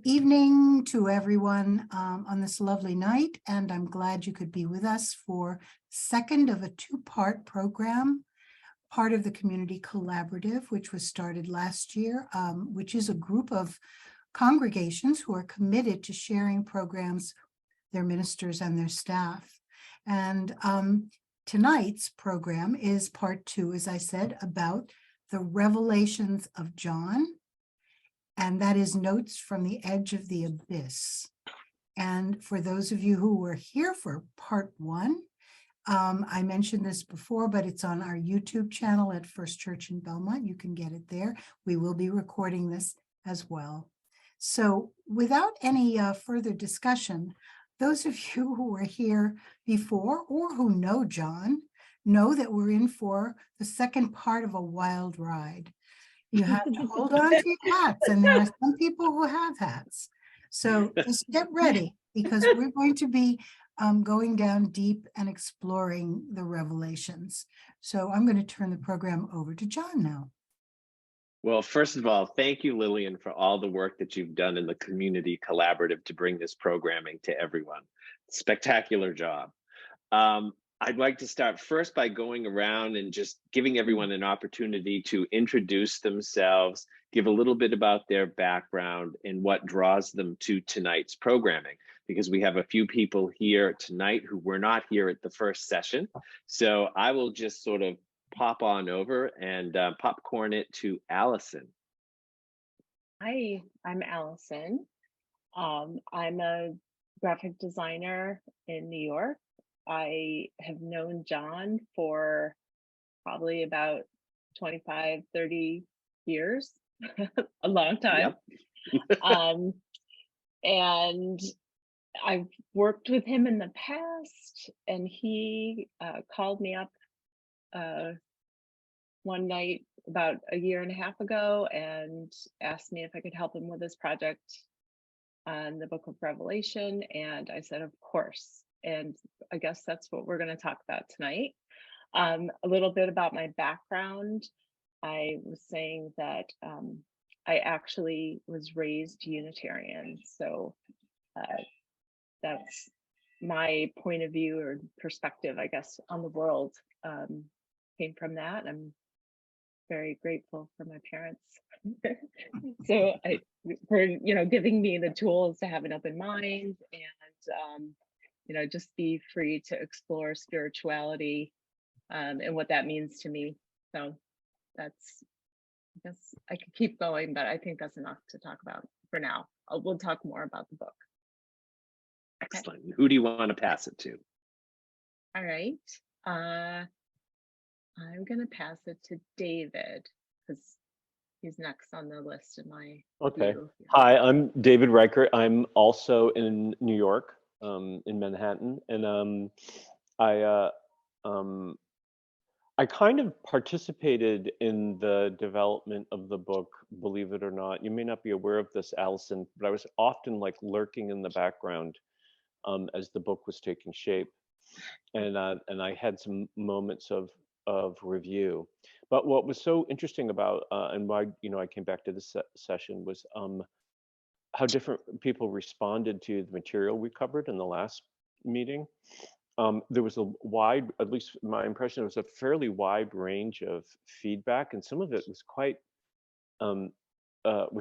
Evening to everyone on this lovely night, and I'm glad you could be with us for second of a two-part program, part of the Community Collaborative, which was started last year, which is a group of congregations who are committed to sharing programs, their ministers and their staff. And tonight's program is part two, as I said, about the revelations of John. And that is Notes from the Edge of the Abyss. And for those of you who were here for part one, I mentioned this before, but it's on our YouTube channel at First Church in Belmont. You can get it there. We will be recording this as well. So without any further discussion, those of you who were here before or who know John know that we're in for the second part of a wild ride. You have to hold on to your hats, and there are some people who have hats. So just get ready, because we're going to be going down deep and exploring the revelations. So I'm going to turn the program over to John now. Well, first of all, thank you, Lillian, for all the work that you've done in the Community Collaborative to bring this programming to everyone. Spectacular job. I'd like to start first by going around and just giving everyone an opportunity to introduce themselves, give a little bit about their background and what draws them to tonight's programming, because we have a few people here tonight who were not here at the first session. So I will just sort of pop on over and popcorn it to Allison. Hi, I'm Allison. I'm a graphic designer in New York. I have known John for probably about 25, 30 years, a long time. Yep. And I've worked with him in the past, and he called me up one night about a year and a half ago and asked me if I could help him with this project on the Book of Revelation. And I said, of course. And I guess that's what we're going to talk about tonight. A little bit about my background. I was saying that I actually was raised Unitarian. So that's my point of view or perspective, I guess, on the world came from that. I'm very grateful for my parents. So for giving me the tools to have an open mind and just be free to explore spirituality and what that means to me. So I guess I could keep going, but I think that's enough to talk about for now. We'll talk more about the book. Excellent. Okay. Who do you want to pass it to? All right. I'm going to pass it to David because he's next on the list in my Okay. view. Hi, I'm David Reichert. I'm also in New York, in Manhattan, and I kind of participated in the development of the book, believe it or not. You may not be aware of this, Allison, but I was often like lurking in the background as the book was taking shape, and I had some moments of review. But what was so interesting about and why I came back to this session was how different people responded to the material we covered in the last meeting. There was a wide, at least my impression, it was a fairly wide range of feedback, and some of it was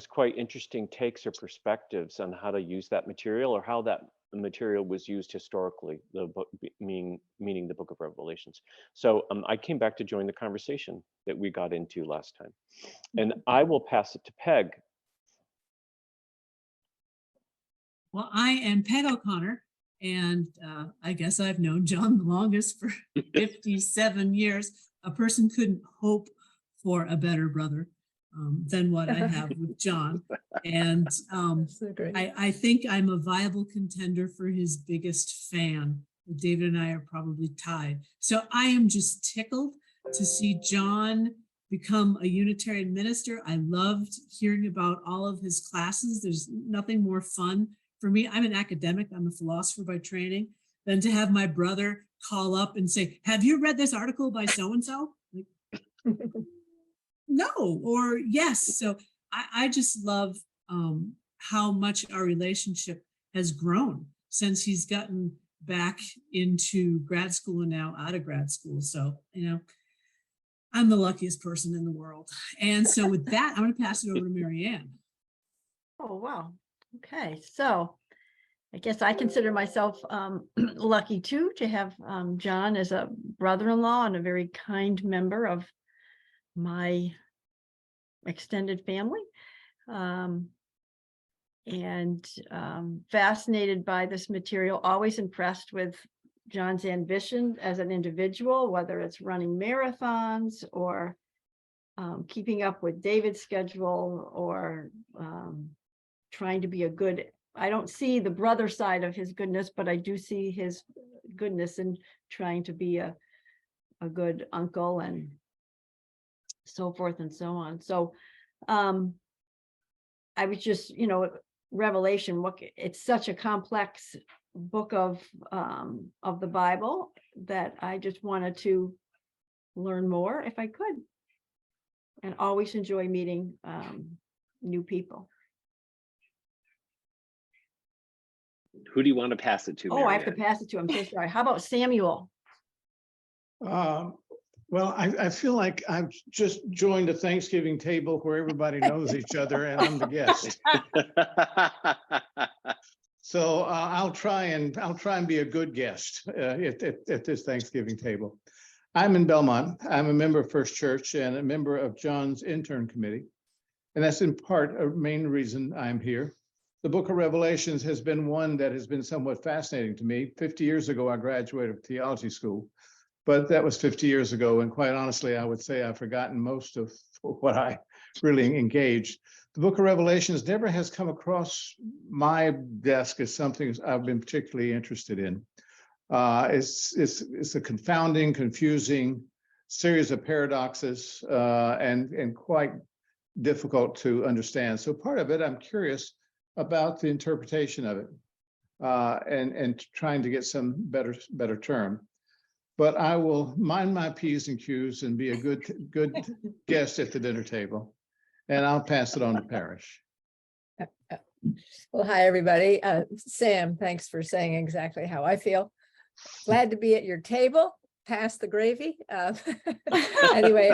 quite interesting takes or perspectives on how to use that material or how that material was used historically, the book meaning the Book of Revelations. So I came back to join the conversation that we got into last time, and I will pass it to Peg. Well, I am Peg O'Connor, and I guess I've known John the longest for 57 years. A person couldn't hope for a better brother than what I have with John. And I think I'm a viable contender for his biggest fan. David and I are probably tied. So I am just tickled to see John become a Unitarian minister. I loved hearing about all of his classes. There's nothing more fun for me. I'm an academic, I'm a philosopher by training, than to have my brother call up and say, have you read this article by so-and-so? Like, no, or yes. So I just love how much our relationship has grown since he's gotten back into grad school and now out of grad school. So, I'm the luckiest person in the world. And so with that, I'm going to pass it over to Mary Ann. Oh, wow. Okay, so I guess I consider myself lucky too to have John as a brother-in-law and a very kind member of my extended family. And fascinated by this material, always impressed with John's ambition as an individual, whether it's running marathons or keeping up with David's schedule or trying to be a good, I don't see the brother side of his goodness, but I do see his goodness in trying to be a good uncle and so forth and so on. So I was just, Revelation, it's such a complex book of the Bible that I just wanted to learn more if I could, and always enjoy meeting new people. Who do you want to pass it to? Oh, I have to Mary Ann? pass it to him. So sorry. How about Samuel? Well, I feel like I've just joined a Thanksgiving table where everybody knows each other and I'm the guest. So I'll try and be a good guest at this Thanksgiving table. I'm in Belmont. I'm a member of First Church and a member of John's intern committee. And that's in part a main reason I'm here. The book of Revelations has been one that has been somewhat fascinating to me. 50 years ago, I graduated theology school, but that was 50 years ago. And quite honestly, I would say I've forgotten most of what I really engaged. The book of Revelations never has come across my desk as something I've been particularly interested in. It's a confounding, confusing series of paradoxes and quite difficult to understand. So part of it, I'm curious about the interpretation of it and trying to get some better term. But I will mind my P's and Q's and be a good guest at the dinner table. And I'll pass it on to Parrish. Well, hi, everybody. Sam, thanks for saying exactly how I feel. Glad to be at your table. Pass the gravy. Anyway,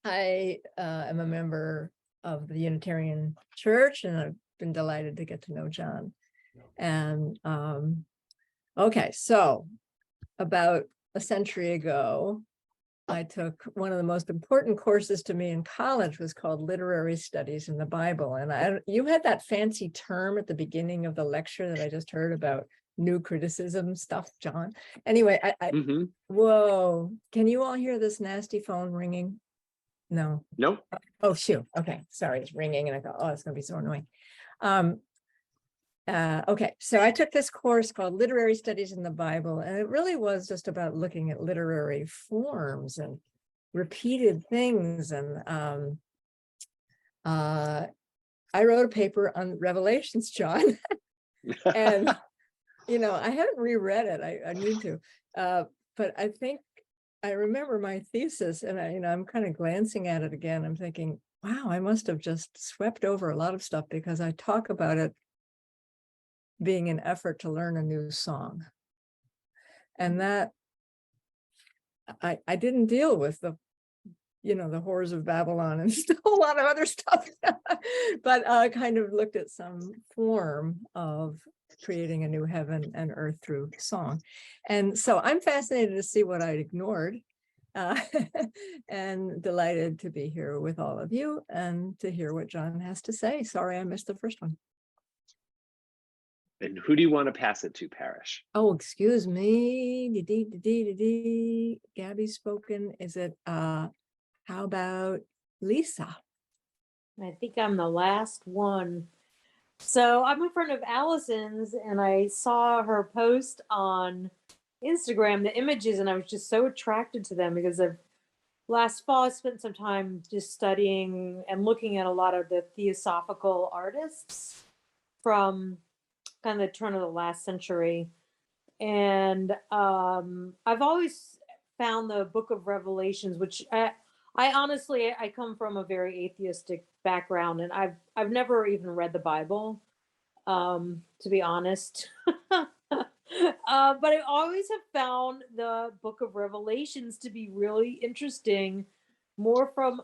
I am a member of the Unitarian Church, and I've been delighted to get to know John. And okay, so about a century ago, I took one of the most important courses to me in college was called Literary Studies in the Bible. And you had that fancy term at the beginning of the lecture that I just heard about new criticism stuff, John. Anyway, Whoa, can you all hear this nasty phone ringing? No. Nope. Oh, shoot. Okay, sorry, it's ringing and I thought, oh, it's gonna be so annoying. Okay, so I took this course called Literary Studies in the Bible, and it really was just about looking at literary forms and repeated things. And I wrote a paper on Revelations, John, and I haven't reread it. I need to, but I think I remember my thesis, and I'm kind of glancing at it again. I'm thinking, wow, I must have just swept over a lot of stuff because I talk about it being an effort to learn a new song. And that I didn't deal with the horrors of Babylon and a whole lot of other stuff, but kind of looked at some form of creating a new heaven and earth through song. And so I'm fascinated to see what I'd ignored and delighted to be here with all of you and to hear what John has to say. Sorry, I missed the first one. And who do you want to pass it to, Parrish? Oh, excuse me. Gabby's spoken. Is it, how about Lisa? I think I'm the last one. So I'm a friend of Allison's, and I saw her post on Instagram, the images, and I was just so attracted to them because last fall I spent some time just studying and looking at a lot of the theosophical artists from kind of the turn of the last century. And I've always found the book of Revelations, which I honestly, I come from a very atheistic background, and I've never even read the Bible, to be honest. But I always have found the Book of Revelations to be really interesting, more from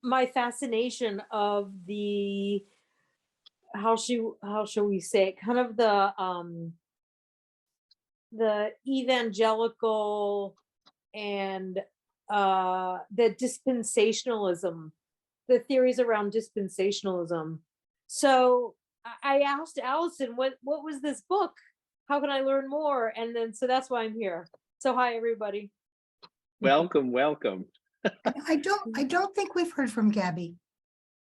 my fascination of the how shall we say it, kind of the evangelical and the dispensationalism, the theories around dispensationalism. So I asked Allison, what was this book? How can I learn more? And then so that's why I'm here. So hi everybody. Welcome, welcome. And I don't think we've heard from Gabby.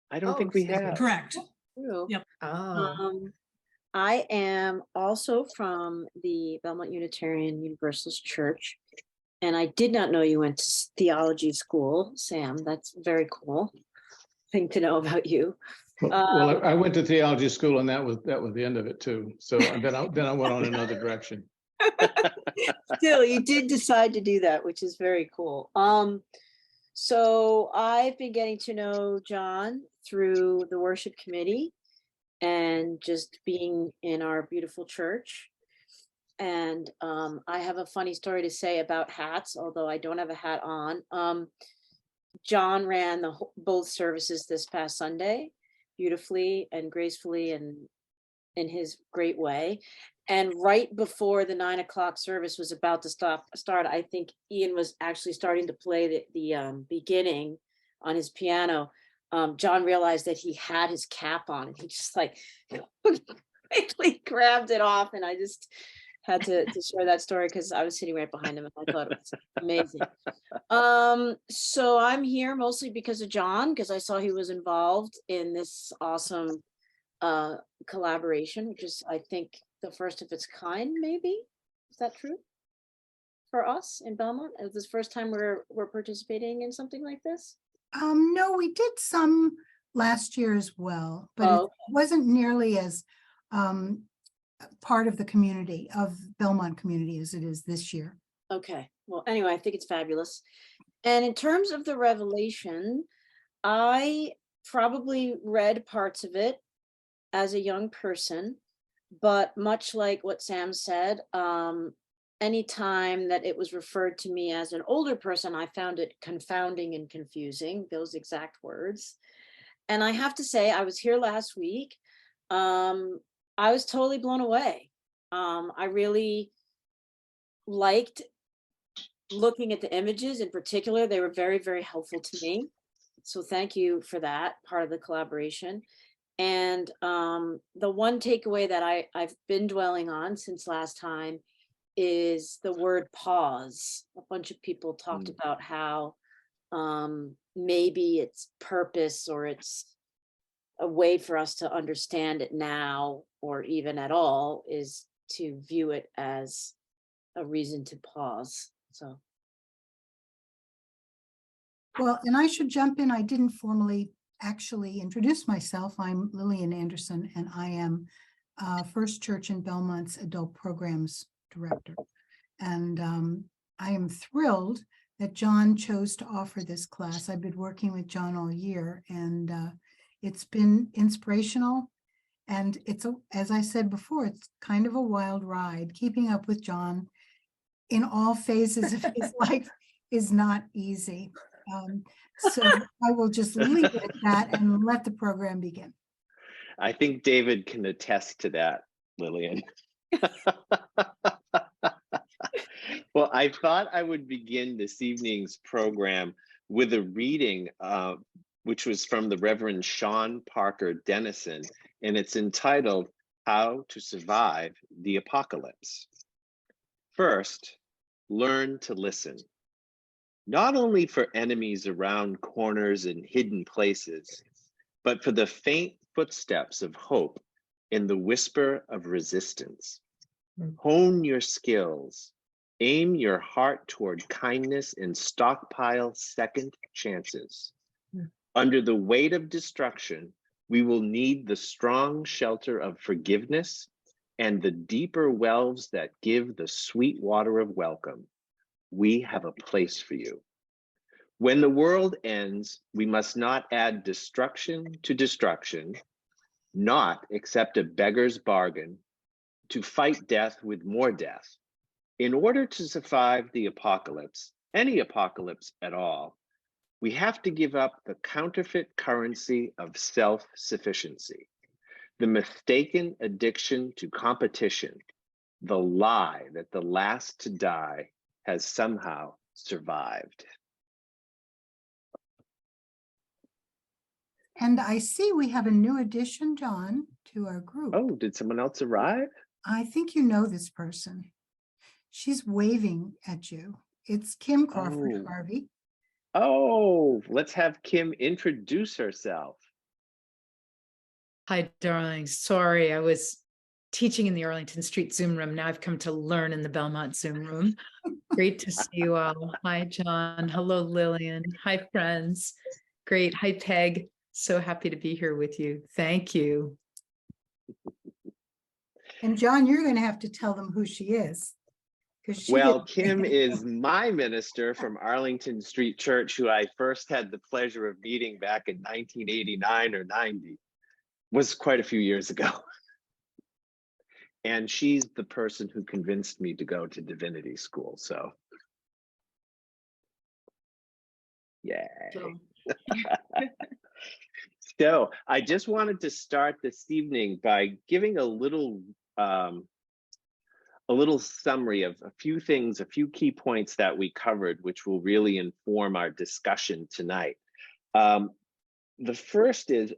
I don't Oh, think we excuse me. have. Correct. True. Yep. Oh, I am also from the Belmont Unitarian Universalist Church, and I did not know you went to theology school, Sam. That's very cool thing to know about you. Well, I went to theology school and that was the end of it too. So then I went on another direction. Still, you did decide to do that, which is very cool. So I've been getting to know John through the worship committee and just being in our beautiful church. And I have a funny story to say about hats, although I don't have a hat on. John ran both services this past Sunday beautifully and gracefully and in his great way. And right before the 9 o'clock service was about to start, I think Ian was actually starting to play the beginning on his piano. John realized that he had his cap on and he just like quickly grabbed it off. And I just had to share that story because I was sitting right behind him and I thought it was amazing. So I'm here mostly because of John, because I saw he was involved in this awesome collaboration, which is, I think, the first of its kind, maybe. Is that true? For us in Belmont? Is this first time we're participating in something like this? No, we did some last year as well, but Oh, it wasn't nearly as part of the community of Belmont community as it is this year. okay. Well, anyway, I think it's fabulous. And in terms of the Revelation, I probably read parts of it as a young person, but much like what Sam said, anytime that it was referred to me as an older person, I found it confounding and confusing, those exact words. And I have to say, I was here last week. I was totally blown away. I really liked looking at the images in particular. They were very, very helpful to me. So thank you for that part of the collaboration. And the one takeaway that I've been dwelling on since last time is the word pause. A bunch of people talked about how maybe its purpose or it's a way for us to understand it now or even at all is to view it as a reason to pause. So. Well, and I should jump in. I didn't formally actually introduce myself. I'm Lillian Anderson, and I am First Church in Belmont's Adult Programs Director. And I am thrilled that John chose to offer this class. I've been working with John all year, and it's been inspirational. And it's, as I said before, it's kind of a wild ride. Keeping up with John in all phases of his life is not easy. So I will just leave it at that and let the program begin. I think David can attest to that, Lillian. Well, I thought I would begin this evening's program with a reading, which was from the Reverend Sean Parker Dennison, and it's entitled How to Survive the Apocalypse. First, learn to listen. Not only for enemies around corners and hidden places, but for the faint footsteps of hope in the whisper of resistance. Hone your skills, aim your heart toward kindness and stockpile second chances. Under the weight of destruction, we will need the strong shelter of forgiveness and the deeper wells that give the sweet water of welcome. We have a place for you. When the world ends, we must not add destruction to destruction, not accept a beggar's bargain, to fight death with more death. In order to survive the apocalypse, any apocalypse at all, we have to give up the counterfeit currency of self-sufficiency, the mistaken addiction to competition, the lie that the last to die has somehow survived. And I see we have a new addition, John, to our group. Oh, did someone else arrive? I think you know this person. She's waving at you. It's Kim Crawford Oh. Harvey. Oh, let's have Kim introduce herself. Hi, darlings. Sorry, I was teaching in the Arlington Street Zoom room. Now I've come to learn in the Belmont Zoom room. Great to see you all. Hi, John. Hello, Lillian. Hi, friends. Great. Hi, Peg. So happy to be here with you. Thank you. And John, you're going to have to tell them who she is. Well, Kim is my minister from Arlington Street Church, who I first had the pleasure of meeting back in 1989 or 90. Was quite a few years ago. And she's the person who convinced me to go to divinity school. So, yay. So I just wanted to start this evening by giving a little summary of a few things, a few key points that we covered, which will really inform our discussion tonight. The first is,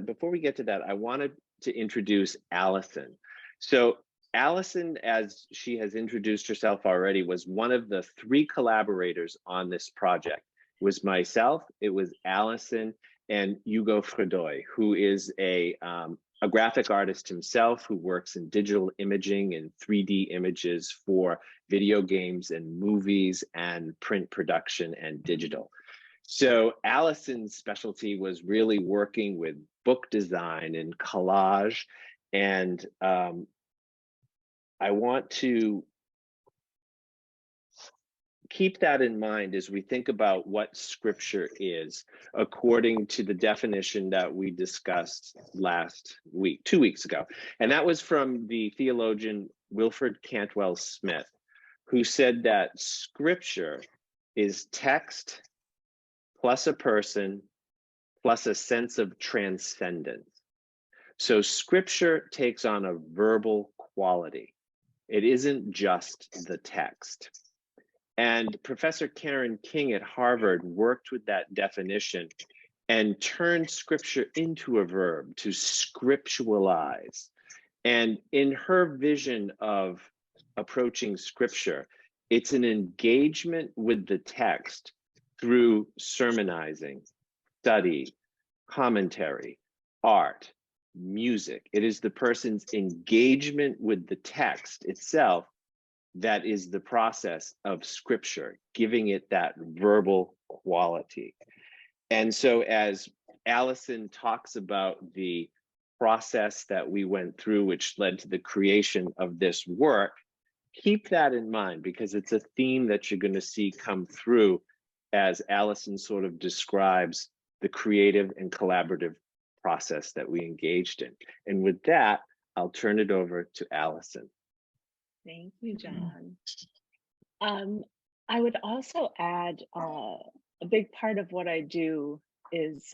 before we get to that, I wanted to introduce Allison. So Allison, as she has introduced herself already, was one of the 3 collaborators on this project. It was myself, it was Allison, and Hugo Fredoy, who is a graphic artist himself who works in digital imaging and 3D images for video games and movies and print production and digital. So Allison's specialty was really working with book design and collage. And I want to keep that in mind as we think about what scripture is, according to the definition that we discussed last week, 2 weeks ago. And that was from the theologian Wilfred Cantwell Smith, who said that scripture is text plus a person, plus a sense of transcendence. So scripture takes on a verbal quality. It isn't just the text. And Professor Karen King at Harvard worked with that definition and turned scripture into a verb, to scripturalize. And in her vision of approaching scripture, it's an engagement with the text through sermonizing, study, commentary, art, music. It is the person's engagement with the text itself that is the process of scripture, giving it that verbal quality. And so as Allison talks about the process that we went through, which led to the creation of this work, keep that in mind, because it's a theme that you're going to see come through as Allison sort of describes the creative and collaborative process that we engaged in. And with that, I'll turn it over to Allison. Thank you, John. I would also add a big part of what I do is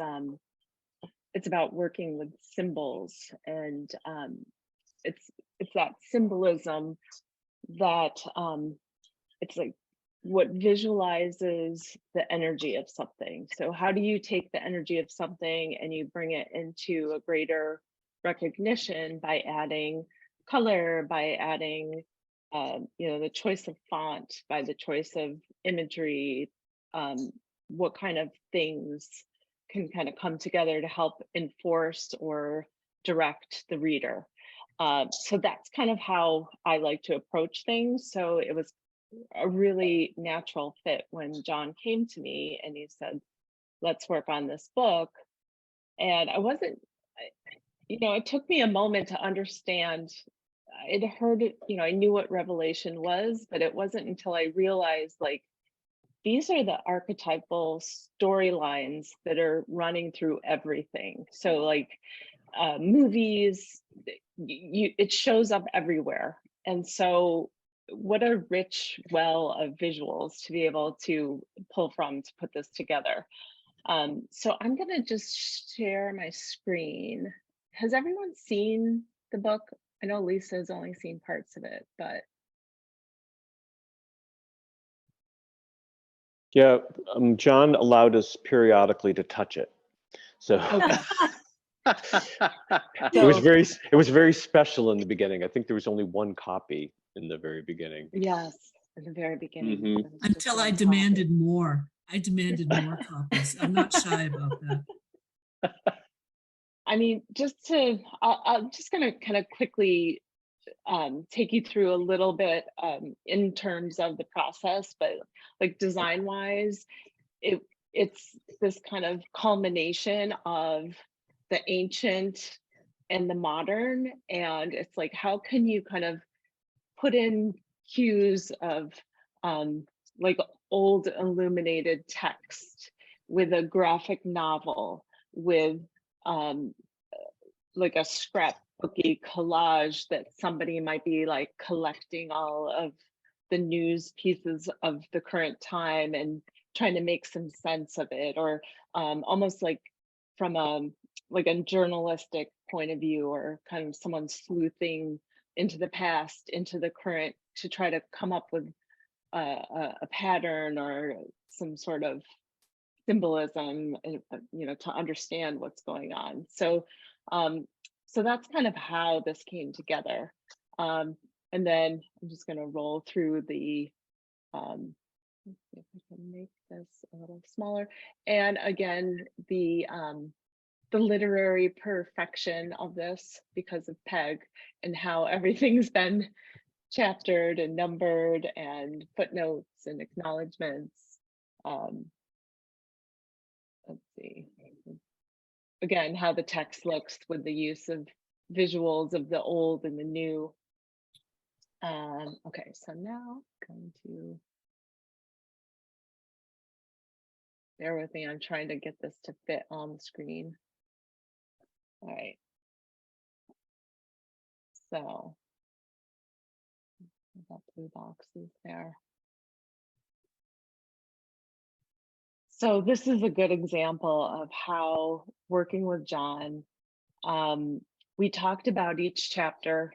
it's about working with symbols, and it's that symbolism that it's like what visualizes the energy of something. So how do you take the energy of something and you bring it into a greater recognition by adding color, by adding the choice of font, by the choice of imagery, what kind of things can kind of come together to help enforce or direct the reader. So that's kind of how I like to approach things. So it was a really natural fit when John came to me and he said, let's work on this book. And I wasn't, it took me a moment to understand. I'd heard it, I knew what revelation was, but it wasn't until I realized like these are the archetypal storylines that are running through everything. So like movies, it shows up everywhere. And so what a rich well of visuals to be able to pull from to put this together. So I'm gonna just share my screen. Has everyone seen the book? I know Lisa's only seen parts of it, but Yeah, John allowed us periodically to touch it. So it was very special in the beginning. I think there was only one copy in the very beginning. yes, at the very beginning. Mhm. there was just Until I one copy. demanded more. I demanded more copies. I'm not shy about that. I mean, I'm just gonna kind of quickly take you through a little bit in terms of the process, but like design wise, it's this kind of culmination of the ancient and the modern, and it's like, how can you kind of put in cues of like old illuminated text with a graphic novel, with like a scrapbooky collage that somebody might be like collecting all of the news pieces of the current time and trying to make some sense of it, or almost like from like a journalistic point of view, or kind of someone sleuthing into the past, into the current, to try to come up with a pattern or some sort of symbolism, you know, to understand what's going on. So so that's kind of how this came together. And then I'm just going to roll through the let's see if I can make this a little smaller. And again, the literary perfection of this, because of Peg and how everything's been chaptered and numbered and footnotes and acknowledgements. Let's see. Again, how the text looks with the use of visuals of the old and the new. Okay, so now I'm going to bear with me. I'm trying to get this to fit on the screen. All right. So that blue box is there. So this is a good example of how working with John, we talked about each chapter.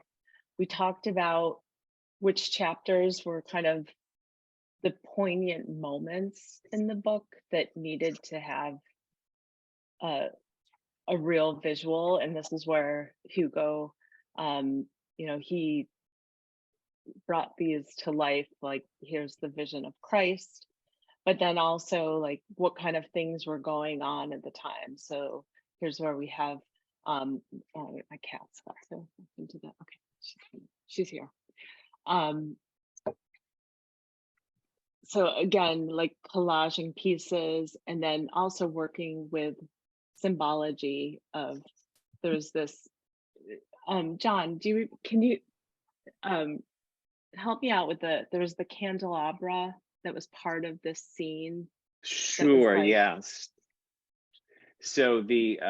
We talked about which chapters were kind of the poignant moments in the book that needed to have a real visual. And this is where Hugo, you know, he brought these to life, like here's the vision of Christ, but then also like what kind of things were going on at the time. So here's where we have oh, my cat's got to into that. Okay, she's here. So again, like collaging pieces, and then also working with symbology of, there's this John, can you help me out with there's the candelabra that was part of this scene? Sure, like, yes. So the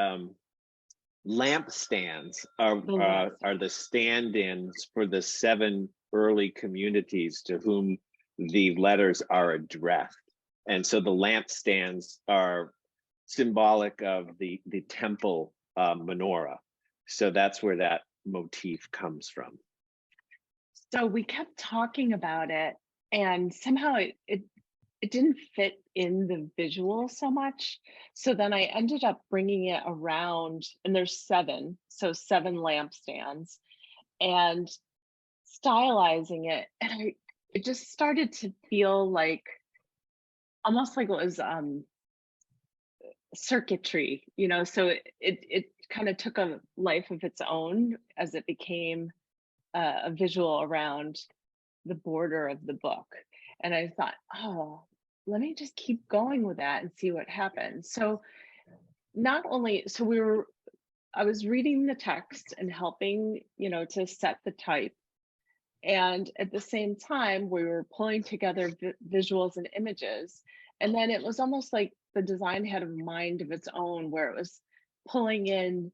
lampstands are the stand-ins for the 7 early communities to whom the letters are addressed. And so the lampstands are symbolic of the temple menorah. So that's where that motif comes from. So we kept talking about it, and somehow it didn't fit in the visual so much. So then I ended up bringing it around, and there's 7, so 7 lampstands, and stylizing it. And it just started to feel like, almost like it was circuitry, you know, so it kind of took a life of its own as it became a visual around the border of the book. And I thought, oh, let me just keep going with that and see what happens. So not only, so I was reading the text and helping, you know, to set the type. And at the same time, we were pulling together visuals and images. And then it was almost like the design had a mind of its own, where it was pulling in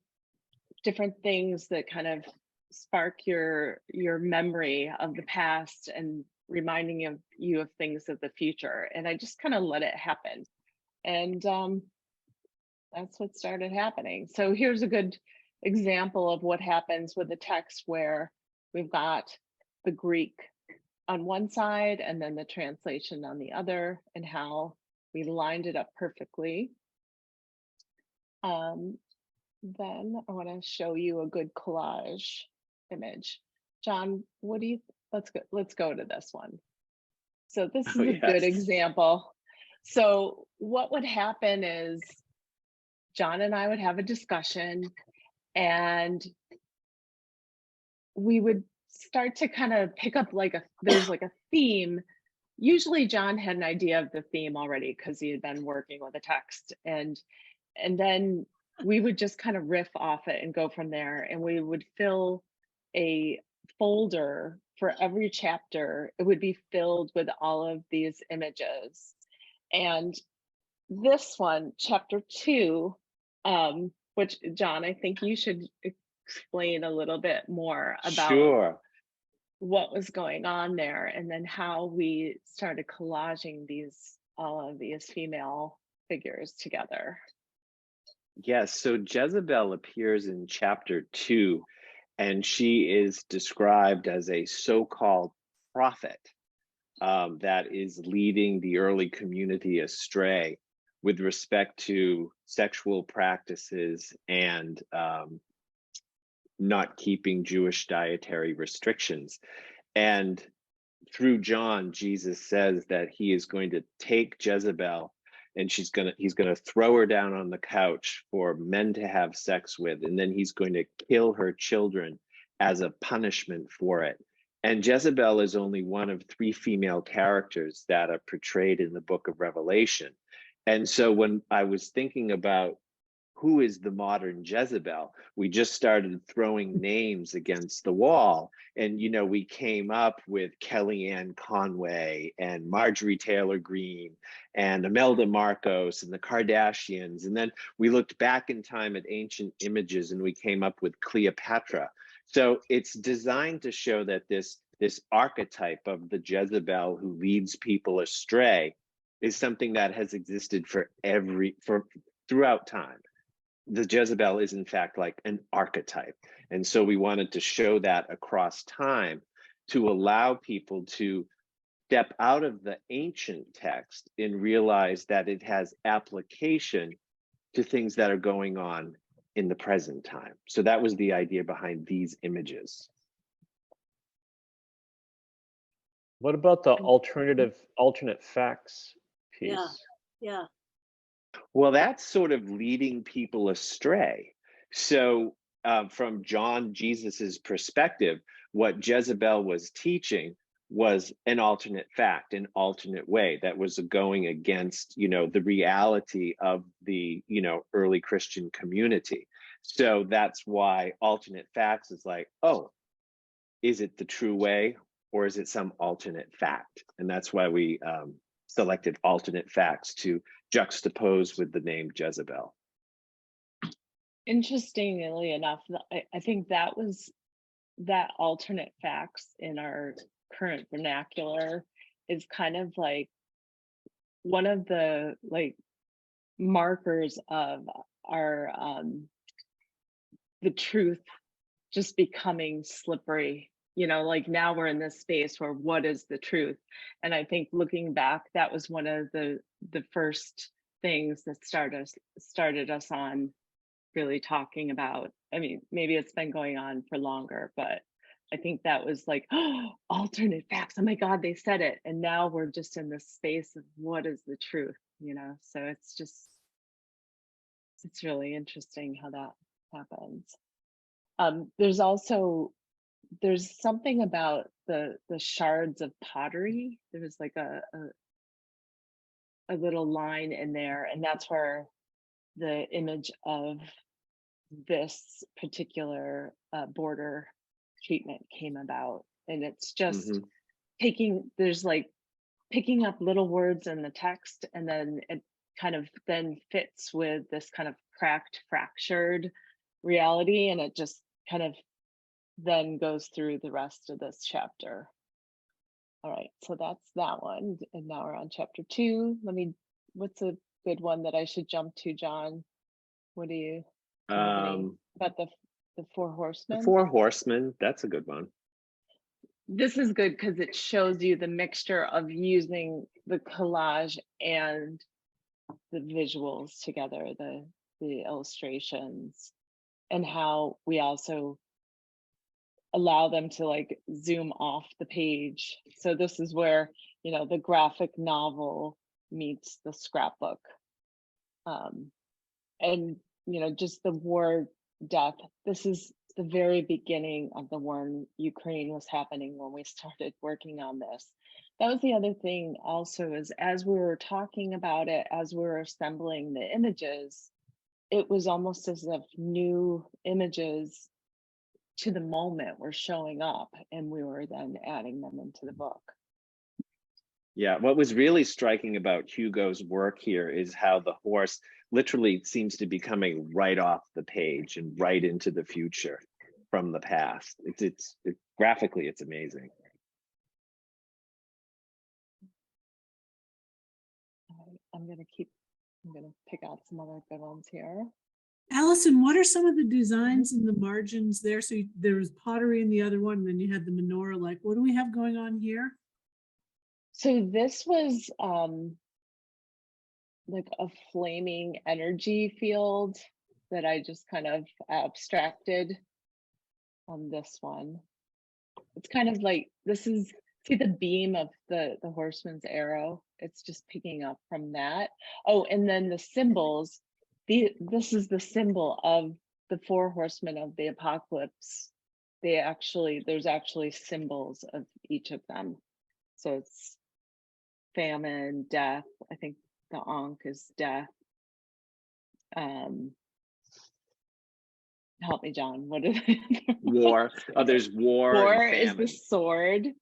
different things that kind of spark your memory of the past and reminding you of things of the future. And I just kind of let it happen. And that's what started happening. So here's a good example of what happens with the text, where we've got the Greek on one side and then the translation on the other, and how we lined it up perfectly. Then I want to show you a good collage image. John, what do you, let's go to this one. So this is a good example. So what would happen is John and I would have a discussion, and we would start to kind of pick up there's like a theme. Usually John had an idea of the theme already because he had been working with a text, and then we would just kind of riff off it and go from there. And we would fill a folder for every chapter. It would be filled with all of these images. And this one, chapter 2, which John, I think you should explain a little bit more about what was going on there, and then how we started collaging all of these female figures together. Yes, so Jezebel appears in chapter 2, and she is described as a so-called prophet that is leading the early community astray with respect to sexual practices and not keeping Jewish dietary restrictions. And through John, Jesus says that he is going to take Jezebel, and he's gonna throw her down on the couch for men to have sex with, and then he's going to kill her children as a punishment for it. And Jezebel is only one of 3 female characters that are portrayed in the book of Revelation. And so when I was thinking about who is the modern Jezebel, we just started throwing names against the wall. And, we came up with Kellyanne Conway and Marjorie Taylor Greene and Imelda Marcos and the Kardashians. And then we looked back in time at ancient images and we came up with Cleopatra. So it's designed to show that this archetype of the Jezebel who leads people astray is something that has existed throughout time. The Jezebel is in fact like an archetype. And so we wanted to show that across time to allow people to step out of the ancient text and realize that it has application to things that are going on in the present time. So that was the idea behind these images. What about the alternate facts piece? Yeah. Well, that's sort of leading people astray. So from John Jesus's perspective, what Jezebel was teaching was an alternate fact, an alternate way that was going against, the reality of the, early Christian community. So that's why alternate facts is like, oh, is it the true way or is it some alternate fact? And that's why we selected alternate facts to juxtapose with the name Jezebel. Interestingly enough, I think that alternate facts in our current vernacular is kind of like one of the markers of our the truth just becoming slippery. Now we're in this space where what is the truth? And I think looking back, that was one of the first things that started us on really talking about. I mean, maybe it's been going on for longer, but I think that was like, oh, alternate facts. Oh my God, they said it. And now we're just in this space of what is the truth, So it's really interesting how that happens. There's something about the shards of pottery. There was like a little line in there, and that's where the image of this particular border treatment came about. And it's just Mhm. there's like picking up little words in the text, and then it kind of then fits with this kind of cracked, fractured reality, and it just kind of then goes through the rest of this chapter. All right, so that's that one. And now we're on chapter 2. What's a good one that I should jump to, John? What do you have any about the Four The Horsemen? Four Horsemen, that's a good one. This is good because it shows you the mixture of using the collage and the visuals together, the illustrations, and how we also allow them to like zoom off the page. So this is where, you know, the graphic novel meets the scrapbook. And, you know, just the war death. This is the very beginning of the war in Ukraine was happening when we started working on this. That was the other thing also, is as we were talking about it, as we were assembling the images, it was almost as if new images to the moment were showing up, and we were then adding them into the book. Yeah, what was really striking about Hugo's work here is how the horse literally seems to be coming right off the page and right into the future from the past. It's graphically, it's amazing. I'm gonna pick out some other good ones here. Allison, what are some of the designs in the margins there? So there was pottery in the other one, and then you had the menorah. Like, what do we have going on here? So this was like a flaming energy field that I just kind of abstracted on this one. It's kind of like, see the beam of the horseman's arrow? It's just picking up from that. Oh, and then the symbols, this is the symbol of the four horsemen of the apocalypse. There's actually symbols of each of them. So it's famine, death. I think the Ankh is death. Help me, John. What is it? War. Oh, there's war. War and is the famine. sword,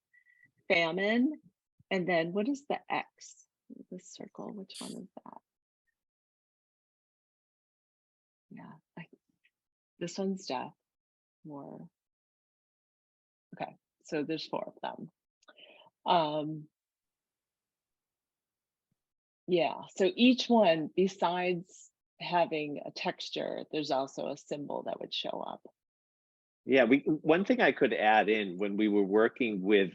famine, and then what is the X? The circle. Which one is that? Yeah, this one's death. War. Okay, so there's 4 of them. Yeah, so each one, besides having a texture, there's also a symbol that would show up. Yeah, one thing I could add in, when we were working with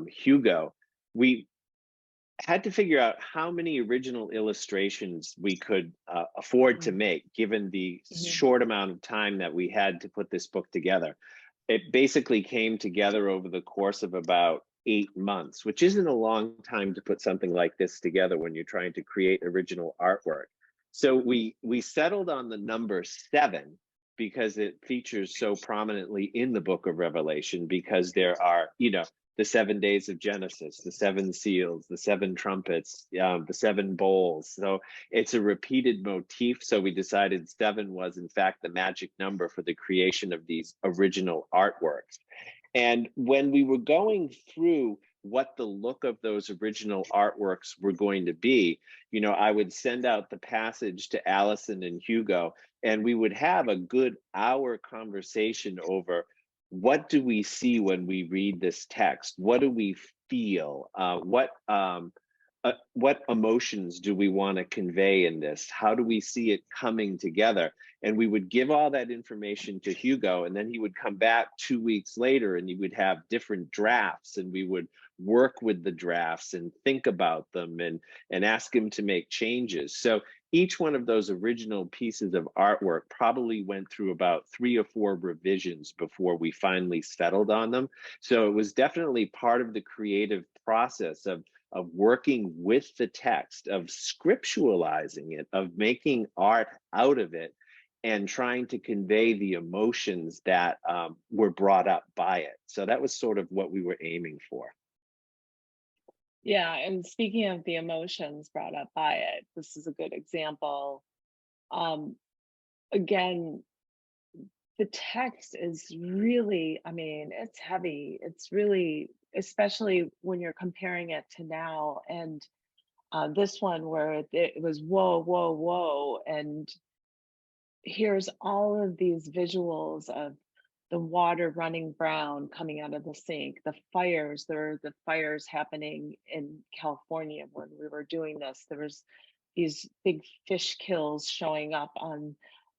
Hugo, we had to figure out how many original illustrations we could afford to make, given the short amount of time that we had to put this book together. It basically came together over the course of about 8 months, which isn't a long time to put something like this together when you're trying to create original artwork. So we settled on the number 7 because it features so prominently in the book of Revelation, because there are, you know, the 7 days of Genesis, the 7 seals, the 7 trumpets, the 7 bowls. So it's a repeated motif. So we decided 7 was in fact the magic number for the creation of these original artworks. And when we were going through what the look of those original artworks were going to be, you know, I would send out the passage to Allison and Hugo, and we would have a good hour conversation over, what do we see when we read this text? What do we feel? What emotions do we want to convey in this? How do we see it coming together? And we would give all that information to Hugo, and then he would come back 2 weeks later and he would have different drafts, and we would work with the drafts and think about them and ask him to make changes. So each one of those original pieces of artwork probably went through about 3 or 4 revisions before we finally settled on them. So it was definitely part of the creative process of working with the text, of scripturalizing it, of making art out of it, and trying to convey the emotions that were brought up by it. So that was sort of what we were aiming for. Yeah, and speaking of the emotions brought up by it, this is a good example. Again, the text is really, I mean, it's heavy. It's really, especially when you're comparing it to now. And this one where it was whoa, whoa, whoa. And here's all of these visuals of the water running brown coming out of the sink, the fires. There are the fires happening in California when we were doing this. There was these big fish kills showing up on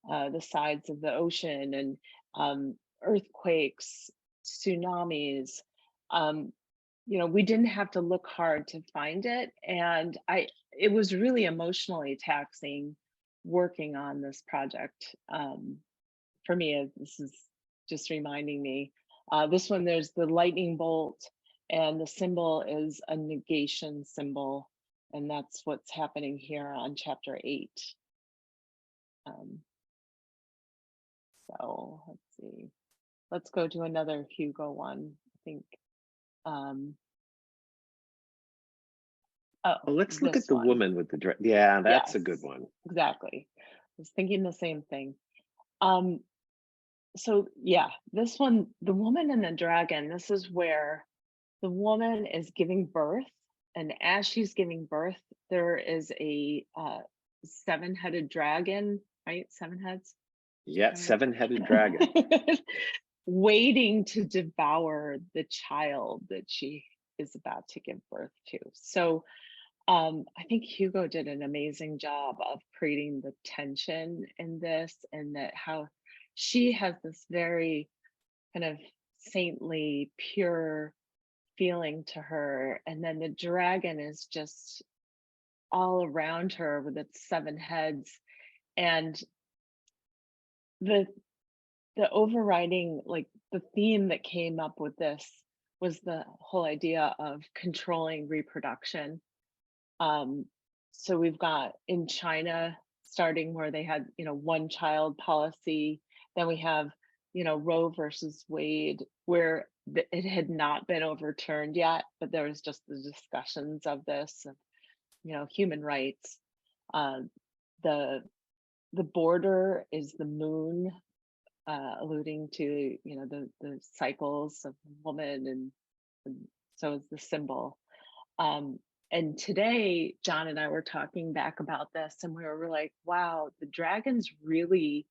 the sides of the ocean, and earthquakes, tsunamis. You know, we didn't have to look hard to find it, and it was really emotionally taxing working on this project. For me, this is just reminding me. This one, there's the lightning bolt, and the symbol is a negation symbol, and that's what's happening here on chapter 8. So let's see. Let's go to another Hugo one. I think. Well, let's look this at the one. woman with the dress. Yeah, that's a good Yes, one. exactly. I was thinking the same thing. So yeah, this one, the woman and the dragon, this is where the woman is giving birth, and as she's giving birth, there is a 7-headed dragon, right? 7 heads. Yeah, Right. seven-headed dragon. Waiting to devour the child that she is about to give birth to. So I think Hugo did an amazing job of creating the tension in this, and that how she has this very kind of saintly, pure feeling to her, and then the dragon is just all around her with its 7 heads. And the overriding, like the theme that came up with this was the whole idea of controlling reproduction. So we've got in China, starting where they had, you know, 1 child policy. Then we have, you know, Roe versus Wade, where it had not been overturned yet, but there was just the discussions of this, of, you know, human rights. The border is the moon, alluding to, you know, the cycles of the woman, and so is the symbol. And today, John and I were talking back about this, and we were like, wow, the dragon's really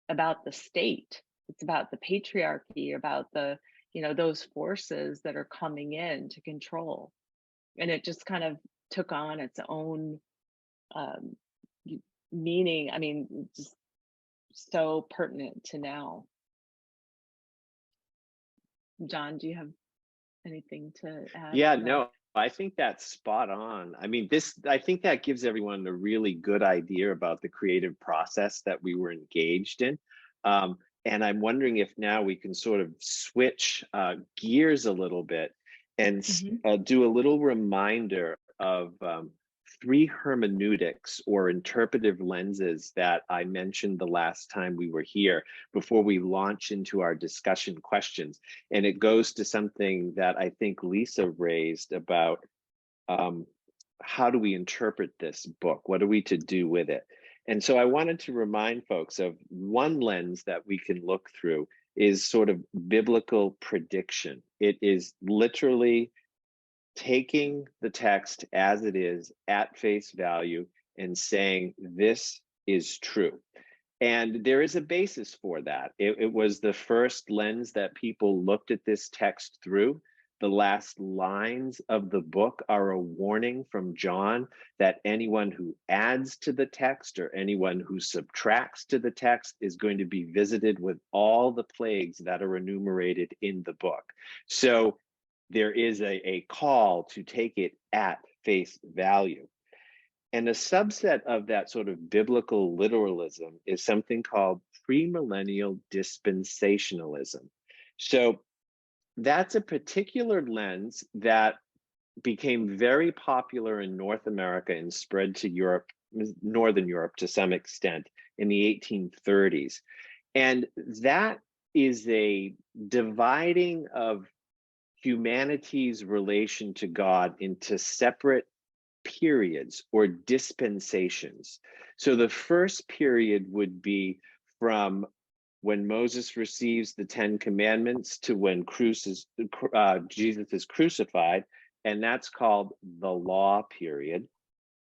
about the state. It's about the patriarchy, about the, you know, those forces that are coming in to control. And it just kind of took on its own meaning. I mean, just so pertinent to now. John, do you have anything to add? Yeah, to that? no, I think that's spot on. I mean, I think that gives everyone a really good idea about the creative process that we were engaged in. And I'm wondering if now we can sort of switch gears a little bit and do a little reminder of 3 hermeneutics or interpretive lenses that I mentioned the last time we were here before we launch into our discussion questions. And it goes to something that I think Lisa raised about how do we interpret this book? What are we to do with it? And so I wanted to remind folks of one lens that we can look through is sort of biblical prediction. It is literally taking the text as it is at face value and saying, this is true. And there is a basis for that. It was the first lens that people looked at this text through. The last lines of the book are a warning from John that anyone who adds to the text or anyone who subtracts to the text is going to be visited with all the plagues that are enumerated in the book. So there is a call to take it at face value. And a subset of that sort of biblical literalism is something called premillennial dispensationalism. So that's a particular lens that became very popular in North America and spread to Europe, Northern Europe to some extent in the 1830s. And that is a dividing of humanity's relation to God into separate periods or dispensations. So the first period would be from when Moses receives the 10 Commandments to when Jesus is crucified, and that's called the law period.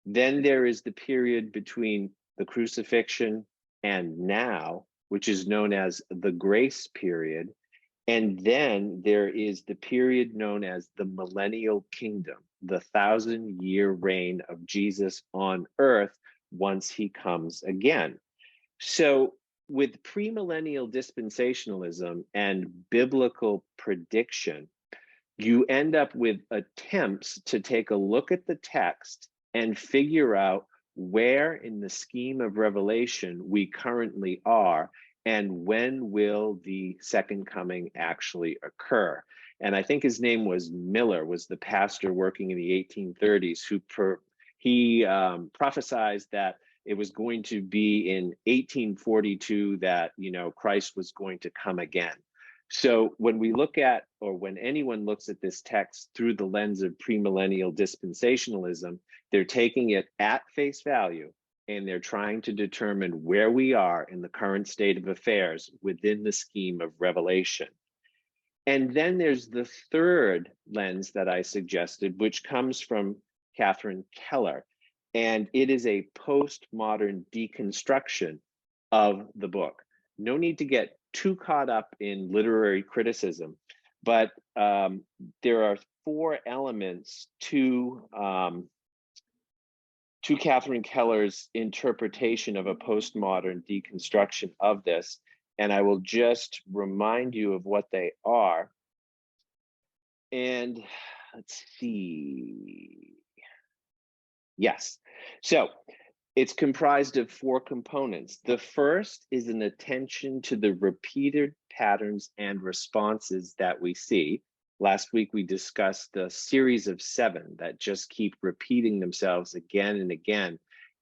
Then there is the period between the crucifixion and now, which is known as the grace period. And then there is the period known as the millennial kingdom, the 1,000-year reign of Jesus on earth once he comes again. So with premillennial dispensationalism and biblical prediction, you end up with attempts to take a look at the text and figure out where in the scheme of Revelation we currently are and when will the second coming actually occur. And I think his name was Miller, was the pastor working in the 1830s who prophesied that it was going to be in 1842 that, you know, Christ was going to come again. So when we look at, or when anyone looks at this text through the lens of premillennial dispensationalism, they're taking it at face value and they're trying to determine where we are in the current state of affairs within the scheme of Revelation. And then there's the third lens that I suggested, which comes from Catherine Keller, and it is a postmodern deconstruction of the book. No need to get too caught up in literary criticism, but there are 4 elements to Catherine Keller's interpretation of a postmodern deconstruction of this. And I will just remind you of what they are. And let's see. Yes. So it's comprised of 4 components. The first is an attention to the repeated patterns and responses that we see. Last week, we discussed the series of 7 that just keep repeating themselves again and again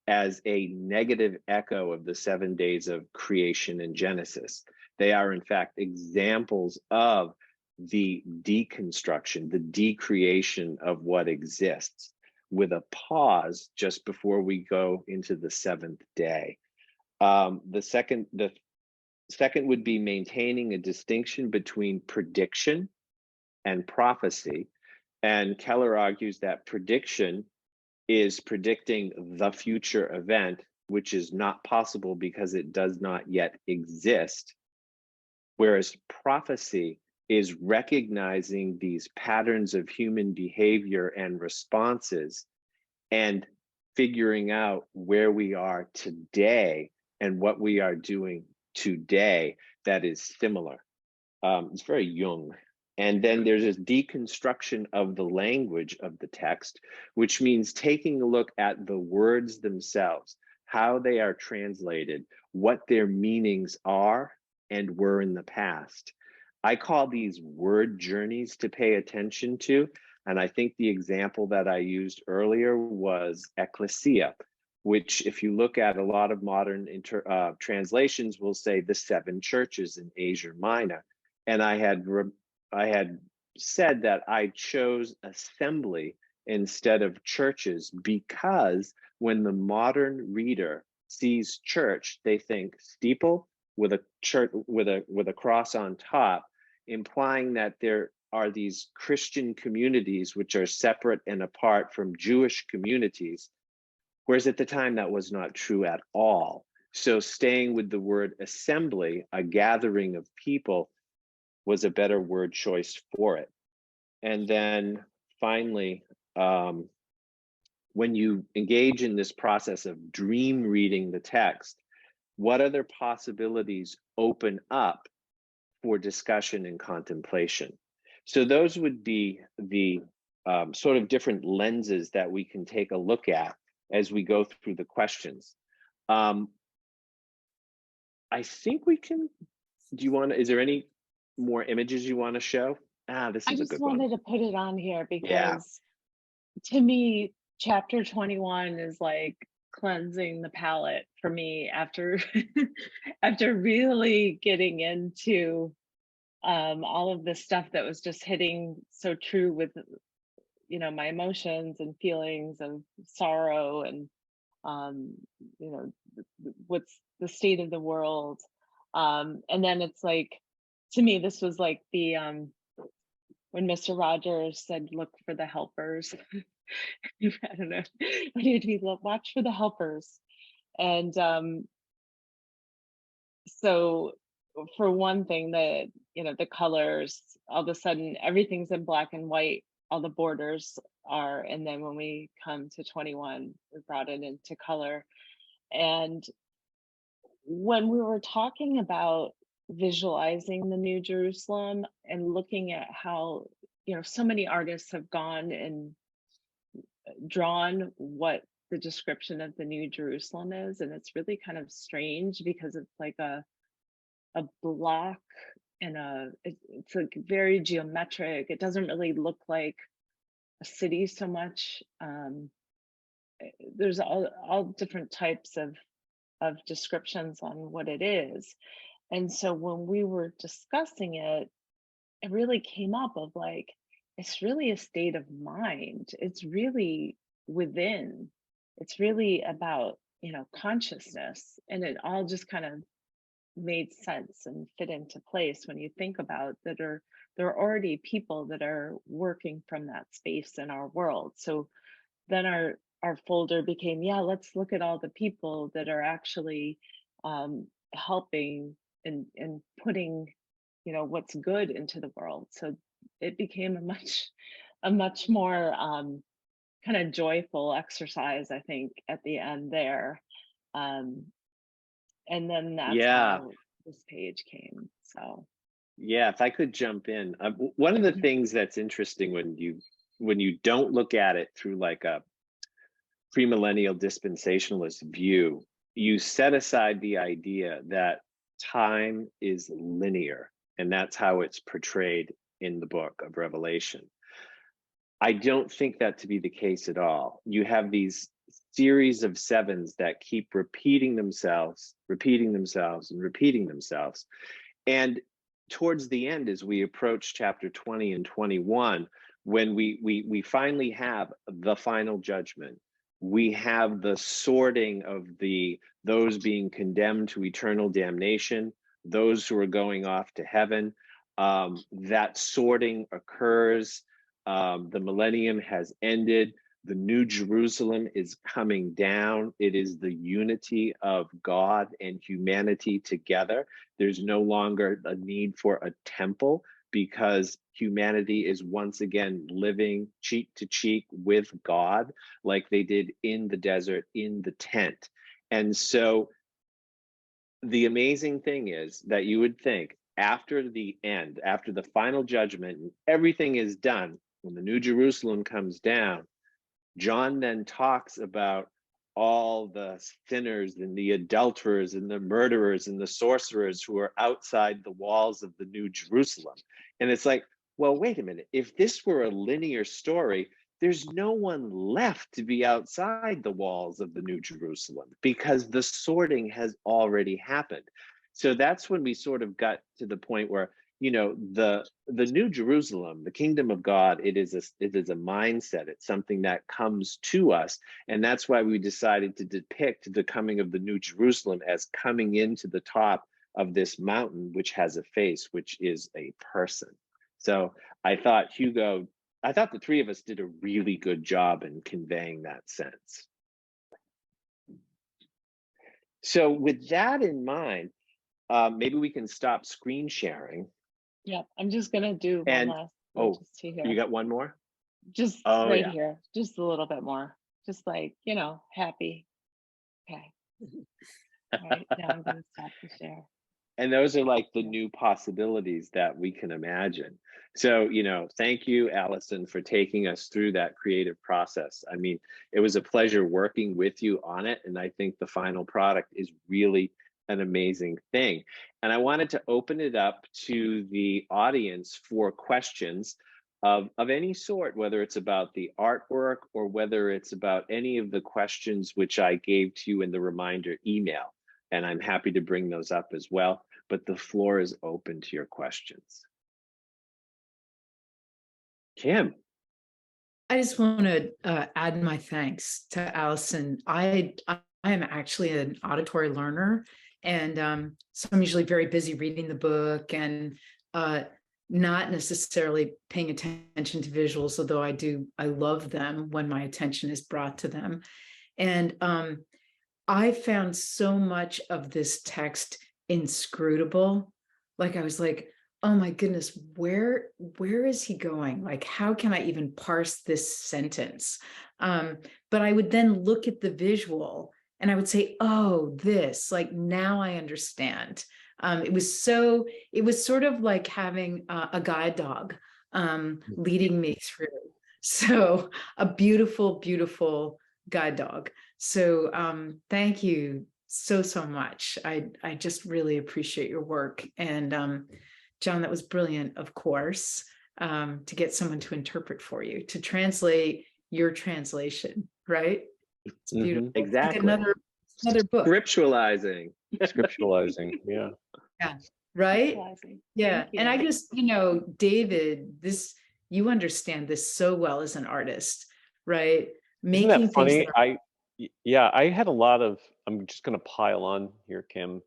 as a negative echo of the 7 days of creation in Genesis. They are, in fact, examples of the deconstruction, the decreation of what exists, with a pause just before we go into the 7th day. The second would be maintaining a distinction between prediction and prophecy. And Keller argues that prediction is predicting the future event, which is not possible because it does not yet exist. Whereas prophecy is recognizing these patterns of human behavior and responses and figuring out where we are today and what we are doing today that is similar. It's very Jung. And then there's this deconstruction of the language of the text, which means taking a look at the words themselves, how they are translated, what their meanings are and were in the past. I call these word journeys to pay attention to. And I think the example that I used earlier was ecclesia, which if you look at a lot of modern translations will say the 7 churches in Asia Minor. And I had said that I chose assembly instead of churches because when the modern reader sees church, they think steeple with a church with a cross on top, implying that there are these Christian communities which are separate and apart from Jewish communities, whereas at the time that was not true at all. So staying with the word assembly, a gathering of people, was a better word choice for it. And then finally, when you engage in this process of dream reading the text, what other possibilities open up for discussion and contemplation? So those would be the sort of different lenses that we can take a look at as we go through the questions. I think we can, is there any more images you want to show? This is I a just good one. wanted to put it on here because Yeah. to me, chapter 21 is like cleansing the palate for me after after really getting into all of this stuff that was just hitting so true with, you know, my emotions and feelings of sorrow and you know, what's the state of the world. And then it's like, to me, this was like the when Mr. Rogers said, "Look for the helpers." I don't know. I need to be watch for the helpers, and so for one thing, the colors, all of a sudden everything's in black and white, all the borders are, and then when we come to 21, we brought it into color. And when we were talking about visualizing the New Jerusalem and looking at how, so many artists have gone and drawn what the description of the New Jerusalem is, and it's really kind of strange because it's like a block and it's like very geometric. It doesn't really look like a city so much. There's all different types of descriptions on what it is. And so when we were discussing it, it really came up of like, it's really a state of mind. It's really within. It's really about, consciousness. And it all just kind of made sense and fit into place when you think about that there are already people that are working from that space in our world. So then our folder became, let's look at all the people that are actually helping and putting, what's good into the world. So it became a much more kind of joyful exercise, I think, at the end there. And then that's how this page came. So yeah, if I could jump in, one of the things that's interesting when you don't look at it through like a premillennial dispensationalist view, you set aside the idea that time is linear, and that's how it's portrayed in the book of Revelation. I don't think that to be the case at all. You have these series of sevens that keep repeating themselves, and repeating themselves. And towards the end, as we approach chapter 20 and 21, when we finally have the final judgment, we have the sorting of those being condemned to eternal damnation, those who are going off to heaven. That sorting occurs. The millennium has ended. The New Jerusalem is coming down. It is the unity of God and humanity together. There's no longer a need for a temple because humanity is once again living cheek to cheek with God like they did in the desert, in the tent. And so the amazing thing is that you would think after the end, after the final judgment, and everything is done, when the New Jerusalem comes down, John then talks about all the sinners and the adulterers and the murderers and the sorcerers who are outside the walls of the New Jerusalem. And it's like, well, wait a minute. If this were a linear story, there's no one left to be outside the walls of the New Jerusalem because the sorting has already happened. So that's when we sort of got to the point where, the New Jerusalem, the kingdom of God, it is a mindset. It's something that comes to us. And that's why we decided to depict the coming of the New Jerusalem as coming into the top of this mountain, which has a face, which is a person. So I thought the three of us did a really good job in conveying that sense. So with that in mind, maybe we can stop screen sharing. yeah, I'm just gonna do one last one just to here. You got one more? Just right here, just a little bit more, just like, happy. Okay. All right, now I'm gonna stop the share. And those are like the new possibilities that we can imagine. So, thank you, Allison, for taking us through that creative process. I mean, it was a pleasure working with you on it. And I think the final product is really an amazing thing. And I wanted to open it up to the audience for questions of any sort, whether it's about the artwork or whether it's about any of the questions which I gave to you in the reminder email. And I'm happy to bring those up as well, but the floor is open to your questions. Kim. I just want to add my thanks to Allison. I am actually an auditory learner, And so I'm usually very busy reading the book and not necessarily paying attention to visuals, although I love them when my attention is brought to them. And I found so much of this text inscrutable. Like I was like, oh my goodness, where is he going? Like, how can I even parse this sentence? But I would then look at the visual and I would say, oh, this, like, now I understand. It was sort of like having a guide dog leading me through. So a beautiful, beautiful guide dog. So thank you so much. I just really appreciate your work. And John, that was brilliant, of course, to get someone to interpret for you, to translate your translation, right? It's beautiful. It's like Exactly. another book. Scripturalizing. Scripturalizing, yeah. Yeah, right? Yeah. Thank you. And I just, David, you understand this so well as an artist, right? Isn't that funny? I had a lot of, I'm just going to pile on here, Kim.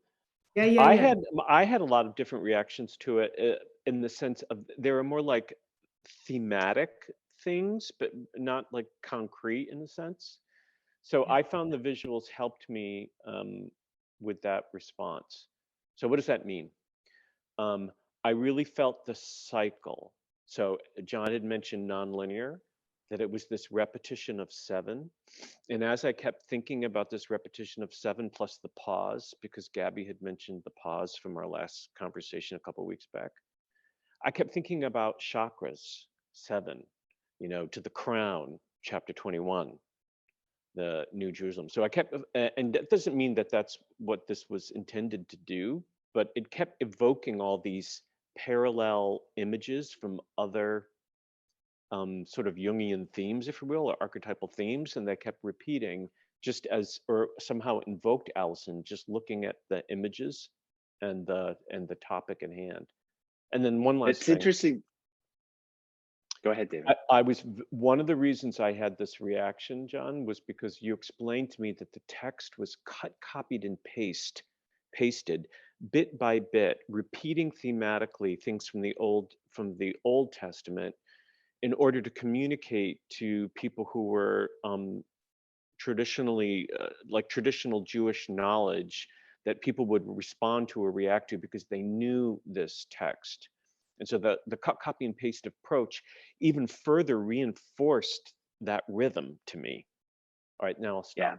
Yeah. I had a lot of different reactions to it in the sense of they were more like thematic things, but not like concrete in a sense. So I found the visuals helped me with that response. So what does that mean? I really felt the cycle. So John had mentioned nonlinear, that it was this repetition of 7. And as I kept thinking about this repetition of 7 plus the pause, because Gabby had mentioned the pause from our last conversation a couple of weeks back, I kept thinking about chakras, 7, to the crown, chapter 21, the New Jerusalem. So I kept, and that doesn't mean that that's what this was intended to do, but it kept evoking all these parallel images from other sort of Jungian themes, if you will, or archetypal themes, and they kept repeating just as, or somehow invoked Allison, just looking at the images and the topic in hand. And then one last It's thing. interesting. Go ahead, David. One of the reasons I had this reaction, John, was because you explained to me that the text was cut, copied, and pasted bit by bit, repeating thematically things from the Old Testament in order to communicate to people who were traditionally like traditional Jewish knowledge that people would respond to or react to because they knew this text. And so the cut, copy, and paste approach even further reinforced that rhythm to me. All right, now I'll stop. Yeah.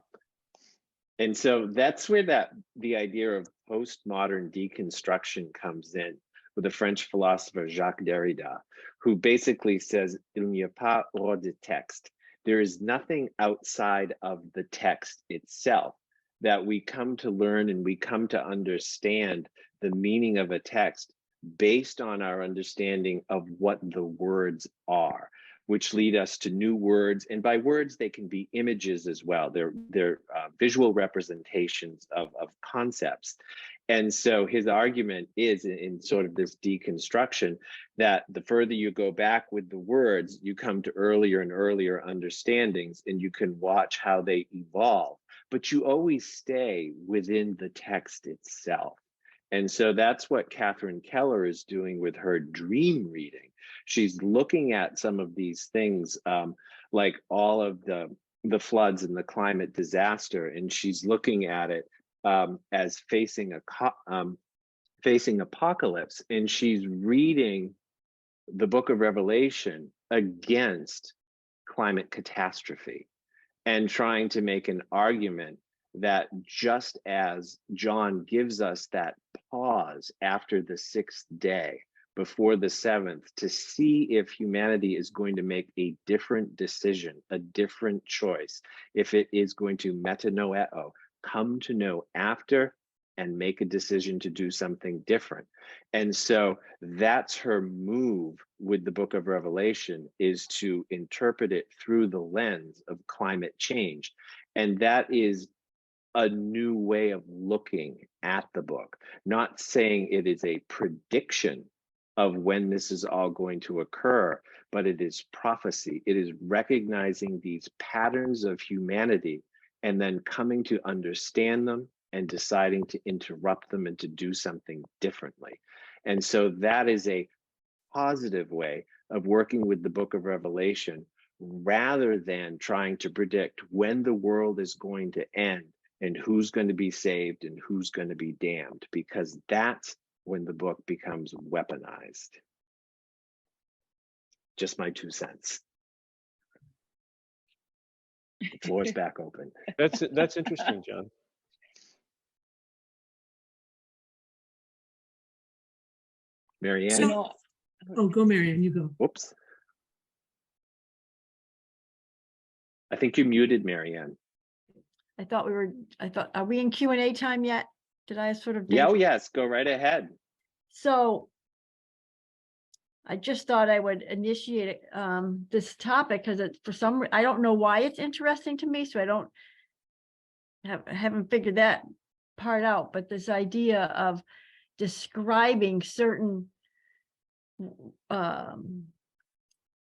And so that's where the idea of postmodern deconstruction comes in, with the French philosopher Jacques Derrida, who basically says, il n'y a pas hors de texte. There is nothing outside of the text itself that we come to learn and we come to understand the meaning of a text based on our understanding of what the words are, which lead us to new words. And by words, they can be images as well. They're visual representations of concepts. And so his argument is in sort of this deconstruction that the further you go back with the words, you come to earlier and earlier understandings, and you can watch how they evolve, but you always stay within the text itself. And so that's what Catherine Keller is doing with her dream reading. She's looking at some of these things, like all of the floods and the climate disaster, and she's looking at it as facing apocalypse, and she's reading the book of Revelation against climate catastrophe and trying to make an argument that just as John gives us that pause after the 6th day before the 7th to see if humanity is going to make a different decision, a different choice, if it is going to metanoeo, come to know after and make a decision to do something different. And so that's her move with the book of Revelation, is to interpret it through the lens of climate change. And that is a new way of looking at the book, not saying it is a prediction of when this is all going to occur, but it is prophecy. It is recognizing these patterns of humanity and then coming to understand them and deciding to interrupt them and to do something differently. And so that is a positive way of working with the book of Revelation, rather than trying to predict when the world is going to end and who's going to be saved and who's going to be damned, because that's when the book becomes weaponized. Just my 2 cents. The floor is back open. That's interesting, John. Marianne? So- Oh, go Marianne, you go. Whoops. I think you muted Marianne. I thought, are we in Q&A time yet? Did I sort of? Yeah, oh yes, go right ahead. So I just thought I would initiate this topic because it's for some, I don't know why it's interesting to me, so I haven't figured that part out, but this idea of describing certain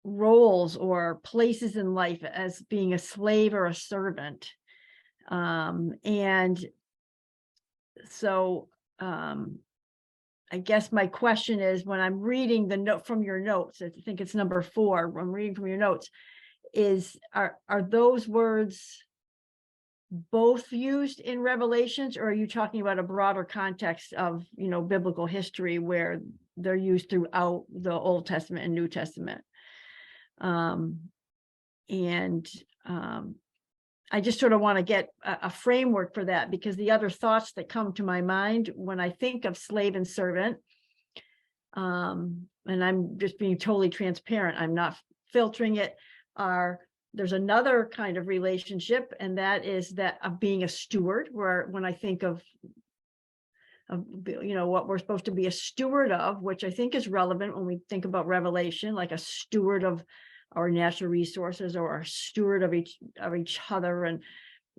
roles or places in life as being a slave or a servant. And so I guess my question is, when I'm reading the note from your notes, I think it's number 4, when I'm reading from your notes, are those words both used in Revelations, or are you talking about a broader context of, biblical history where they're used throughout the Old Testament and New Testament? I just sort of want to get a framework for that, because the other thoughts that come to my mind when I think of slave and servant, and I'm just being totally transparent, I'm not filtering it, there's another kind of relationship, and that is that of being a steward, where when I think of what we're supposed to be a steward of, which I think is relevant when we think about Revelation, like a steward of our natural resources, or a steward of each other, and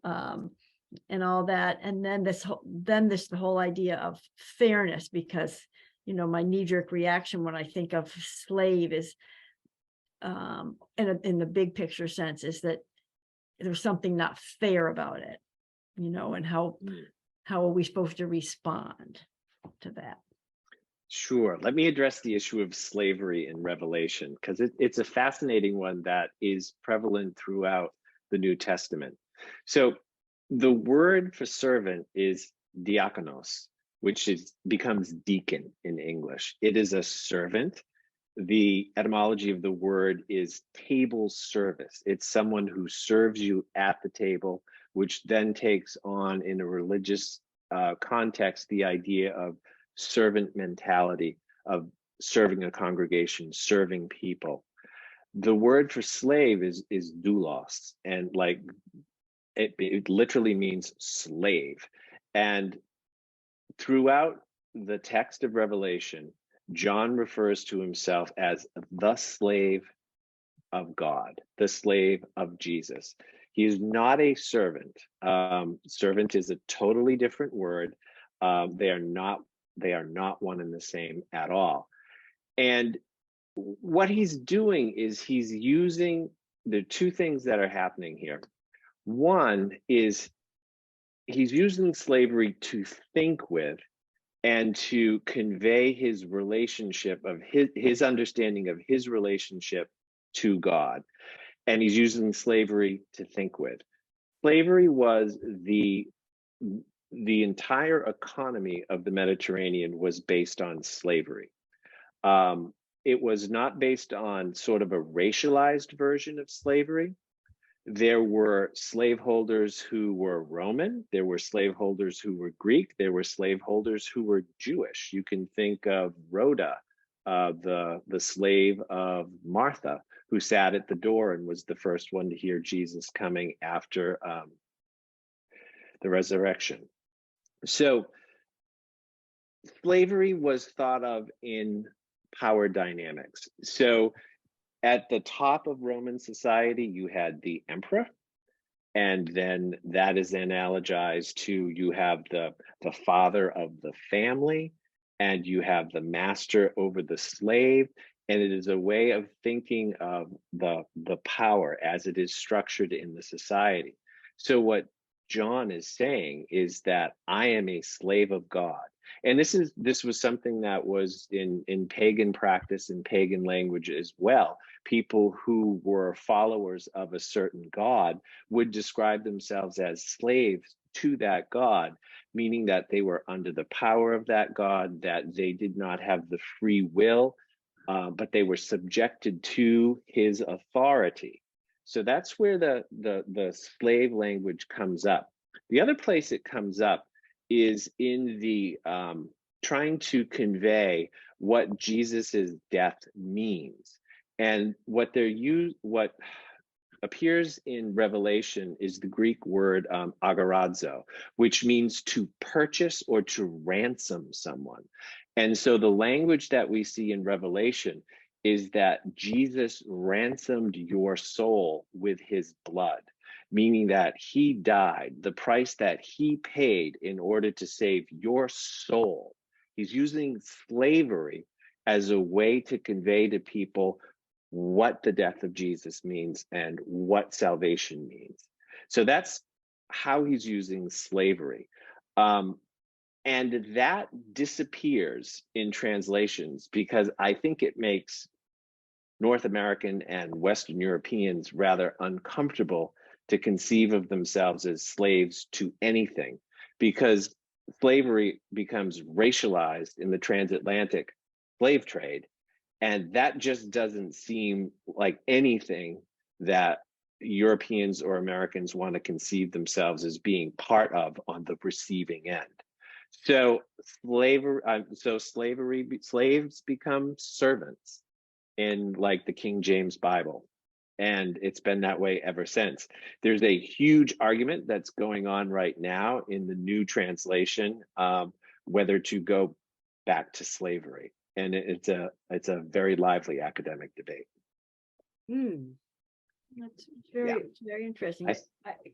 all that. And then the whole idea of fairness, because my knee-jerk reaction when I think of slave is in the big picture sense, is that there's something not fair about it, and how are we supposed to respond to that? Sure. Let me address the issue of slavery in Revelation, because it's a fascinating one that is prevalent throughout the New Testament. So the word for servant is diakonos, which becomes deacon in English. It is a servant. The etymology of the word is table service. It's someone who serves you at the table, which then takes on, in a religious context, the idea of servant mentality, of serving a congregation, serving people. The word for slave is doulos, and it literally means slave. And throughout the text of Revelation, John refers to himself as the slave of God, the slave of Jesus. He is not a servant. Servant is a totally different word. They are not one and the same at all. And what he's doing is he's using the 2 things that are happening here. One is he's using slavery to think with and to convey his relationship of his understanding of his relationship to God. And he's using slavery to think with. Slavery was the entire economy of the Mediterranean was based on slavery. It was not based on sort of a racialized version of slavery. There were slaveholders who were Roman. There were slaveholders who were Greek. There were slaveholders who were Jewish. You can think of Rhoda, the slave of Martha, who sat at the door and was the first one to hear Jesus coming after the resurrection. So slavery was thought of in power dynamics. So at the top of Roman society, you had the emperor, and then that is analogized to, you have the father of the family, and you have the master over the slave. And it is a way of thinking of the power as it is structured in the society. So what John is saying is that I am a slave of God. And this was something that was in pagan practice and pagan language as well. People who were followers of a certain god would describe themselves as slaves to that god, meaning that they were under the power of that god, that they did not have the free will, but they were subjected to his authority. So that's where the slave language comes up. The other place it comes up is in the trying to convey what Jesus's death means. And what appears in Revelation is the Greek word agorazo, which means to purchase or to ransom someone. And so the language that we see in Revelation is that Jesus ransomed your soul with his blood, meaning that he died, the price that he paid in order to save your soul. He's using slavery as a way to convey to people what the death of Jesus means and what salvation means. So that's how he's using slavery. And that disappears in translations because I think it makes North American and Western Europeans rather uncomfortable to conceive of themselves as slaves to anything, because slavery becomes racialized in the transatlantic slave trade. And that just doesn't seem like anything that Europeans or Americans want to conceive themselves as being part of on the receiving end. So slaves become servants in like the King James Bible. And it's been that way ever since. There's a huge argument that's going on right now in the new translation, whether to go back to slavery. And it's a very lively academic debate. That's very interesting.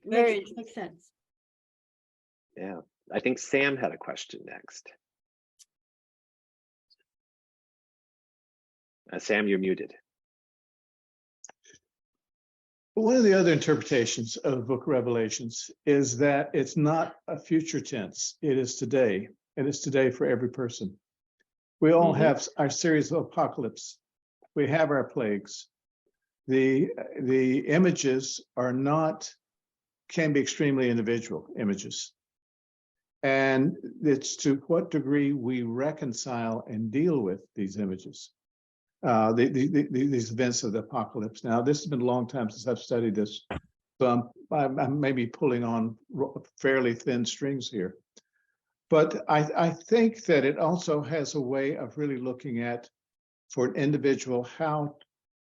Very- Makes sense. Yeah, I think Sam had a question next. Sam, you're muted. One of the other interpretations of the book of Revelations is that it's not a future tense. It is today, and it's today for every person. We all have our series of apocalypse. We have our plagues. The images can be extremely individual images. And it's to what degree we reconcile and deal with these images. These events of the apocalypse. Now, this has been a long time since I've studied this, so I'm maybe pulling on fairly thin strings here. But I think that it also has a way of really looking at, for an individual, how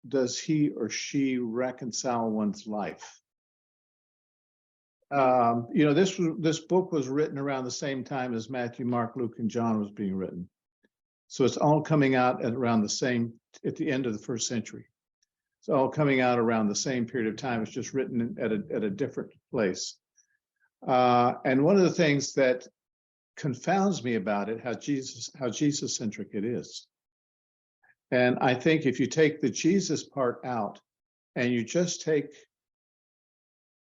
does he or she reconcile one's life? This book was written around the same time as Matthew, Mark, Luke, and John was being written. So it's all coming out at the end of the first century. It's all coming out around the same period of time. It's just written at a different place. And one of the things that confounds me about it, how Jesus-centric it is. And I think if you take the Jesus part out and you just take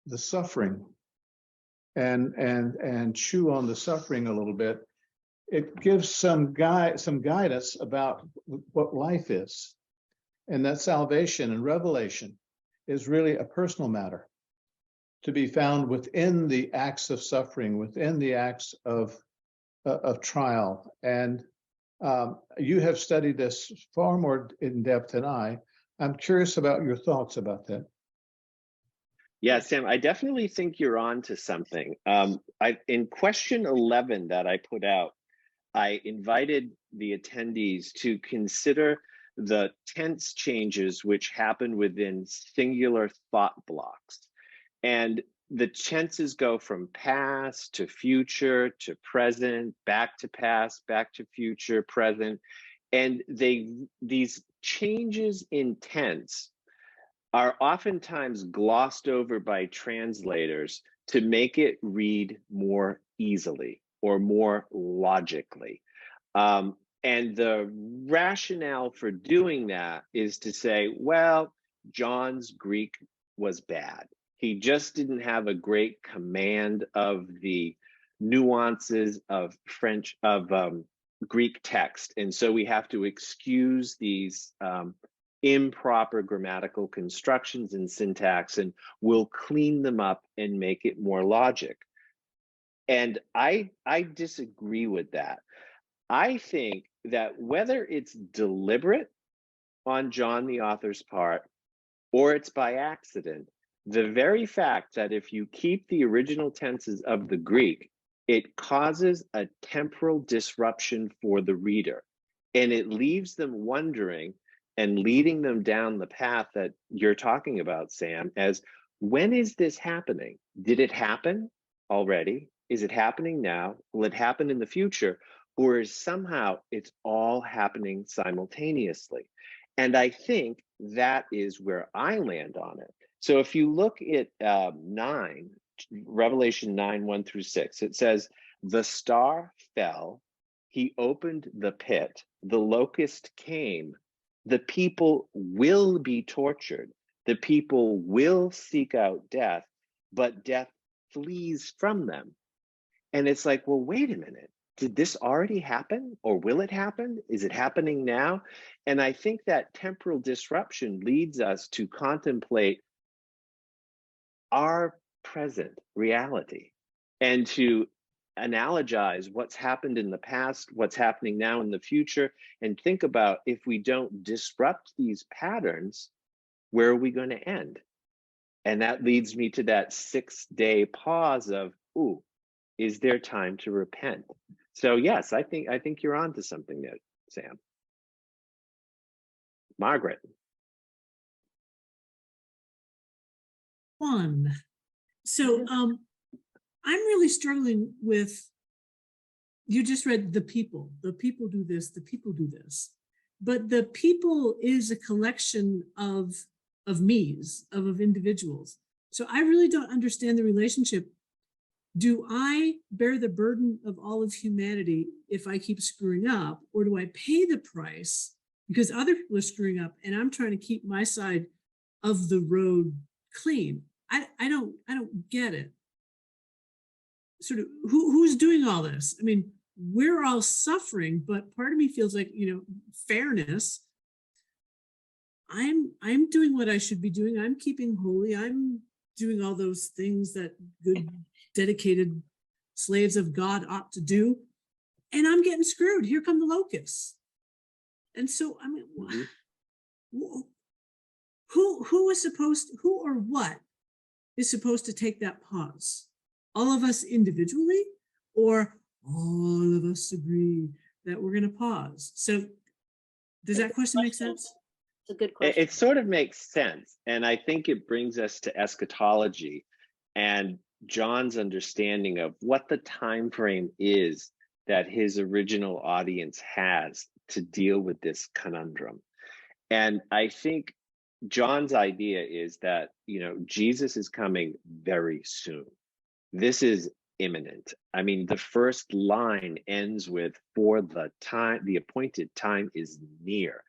the suffering and chew on the suffering a little bit, it gives some guidance about what life is. And that salvation and revelation is really a personal matter to be found within the acts of suffering, within the acts of trial. And you have studied this far more in depth than I. I'm curious about your thoughts about that. Yeah, Sam, I definitely think you're on to something. In question 11 that I put out, I invited the attendees to consider the tense changes which happen within singular thought blocks. And the tenses go from past to future to present, back to past, back to future, present. And these changes in tense are oftentimes glossed over by translators to make it read more easily or more logically. And the rationale for doing that is to say, well, John's Greek was bad. He just didn't have a great command of the nuances of Greek text. And so we have to excuse these improper grammatical constructions and syntax, and we'll clean them up and make it more logic. And I disagree with that. I think that whether it's deliberate on John the author's part or it's by accident, the very fact that if you keep the original tenses of the Greek, it causes a temporal disruption for the reader, and it leaves them wondering and leading them down the path that you're talking about, Sam, as when is this happening? Did it happen already? Is it happening now? Will it happen in the future? Or is somehow it's all happening simultaneously? And I think that is where I land on it. So if you look at Revelation 9, 1-6, it says, the star fell, he opened the pit, the locust came, the people will be tortured, the people will seek out death, but death flees from them. And it's like, well, wait a minute. Did this already happen, or will it happen? Is it happening now? And I think that temporal disruption leads us to contemplate our present reality and to analogize what's happened in the past, what's happening now in the future, and think about, if we don't disrupt these patterns, where are we going to end? And that leads me to that 6-day pause of, ooh, is there time to repent? So yes, I think you're onto something there, Sam. Margaret. One. So I'm really struggling with, you just read the people do this, the people do this. But the people is a collection of me's, of individuals. So I really don't understand the relationship. Do I bear the burden of all of humanity if I keep screwing up, or do I pay the price because other people are screwing up and I'm trying to keep my side of the road clean? I don't get it. Sort of who's doing all this? I mean, we're all suffering, but part of me feels like, fairness. I'm doing what I should be doing. I'm keeping holy. I'm doing all those things that good, dedicated slaves of God ought to do. And I'm getting screwed. Here come the locusts. And so, I mean, who is supposed, who or what is supposed to take that pause? All of us individually, or all of us agree that we're going to pause? So does that question make sense? It's a good question. It sort of makes sense. And I think it brings us to eschatology and John's understanding of what the time frame is that his original audience has to deal with this conundrum. And I think John's idea is that, Jesus is coming very soon. This is imminent. I mean, the first line ends with, for the time, the appointed time is near.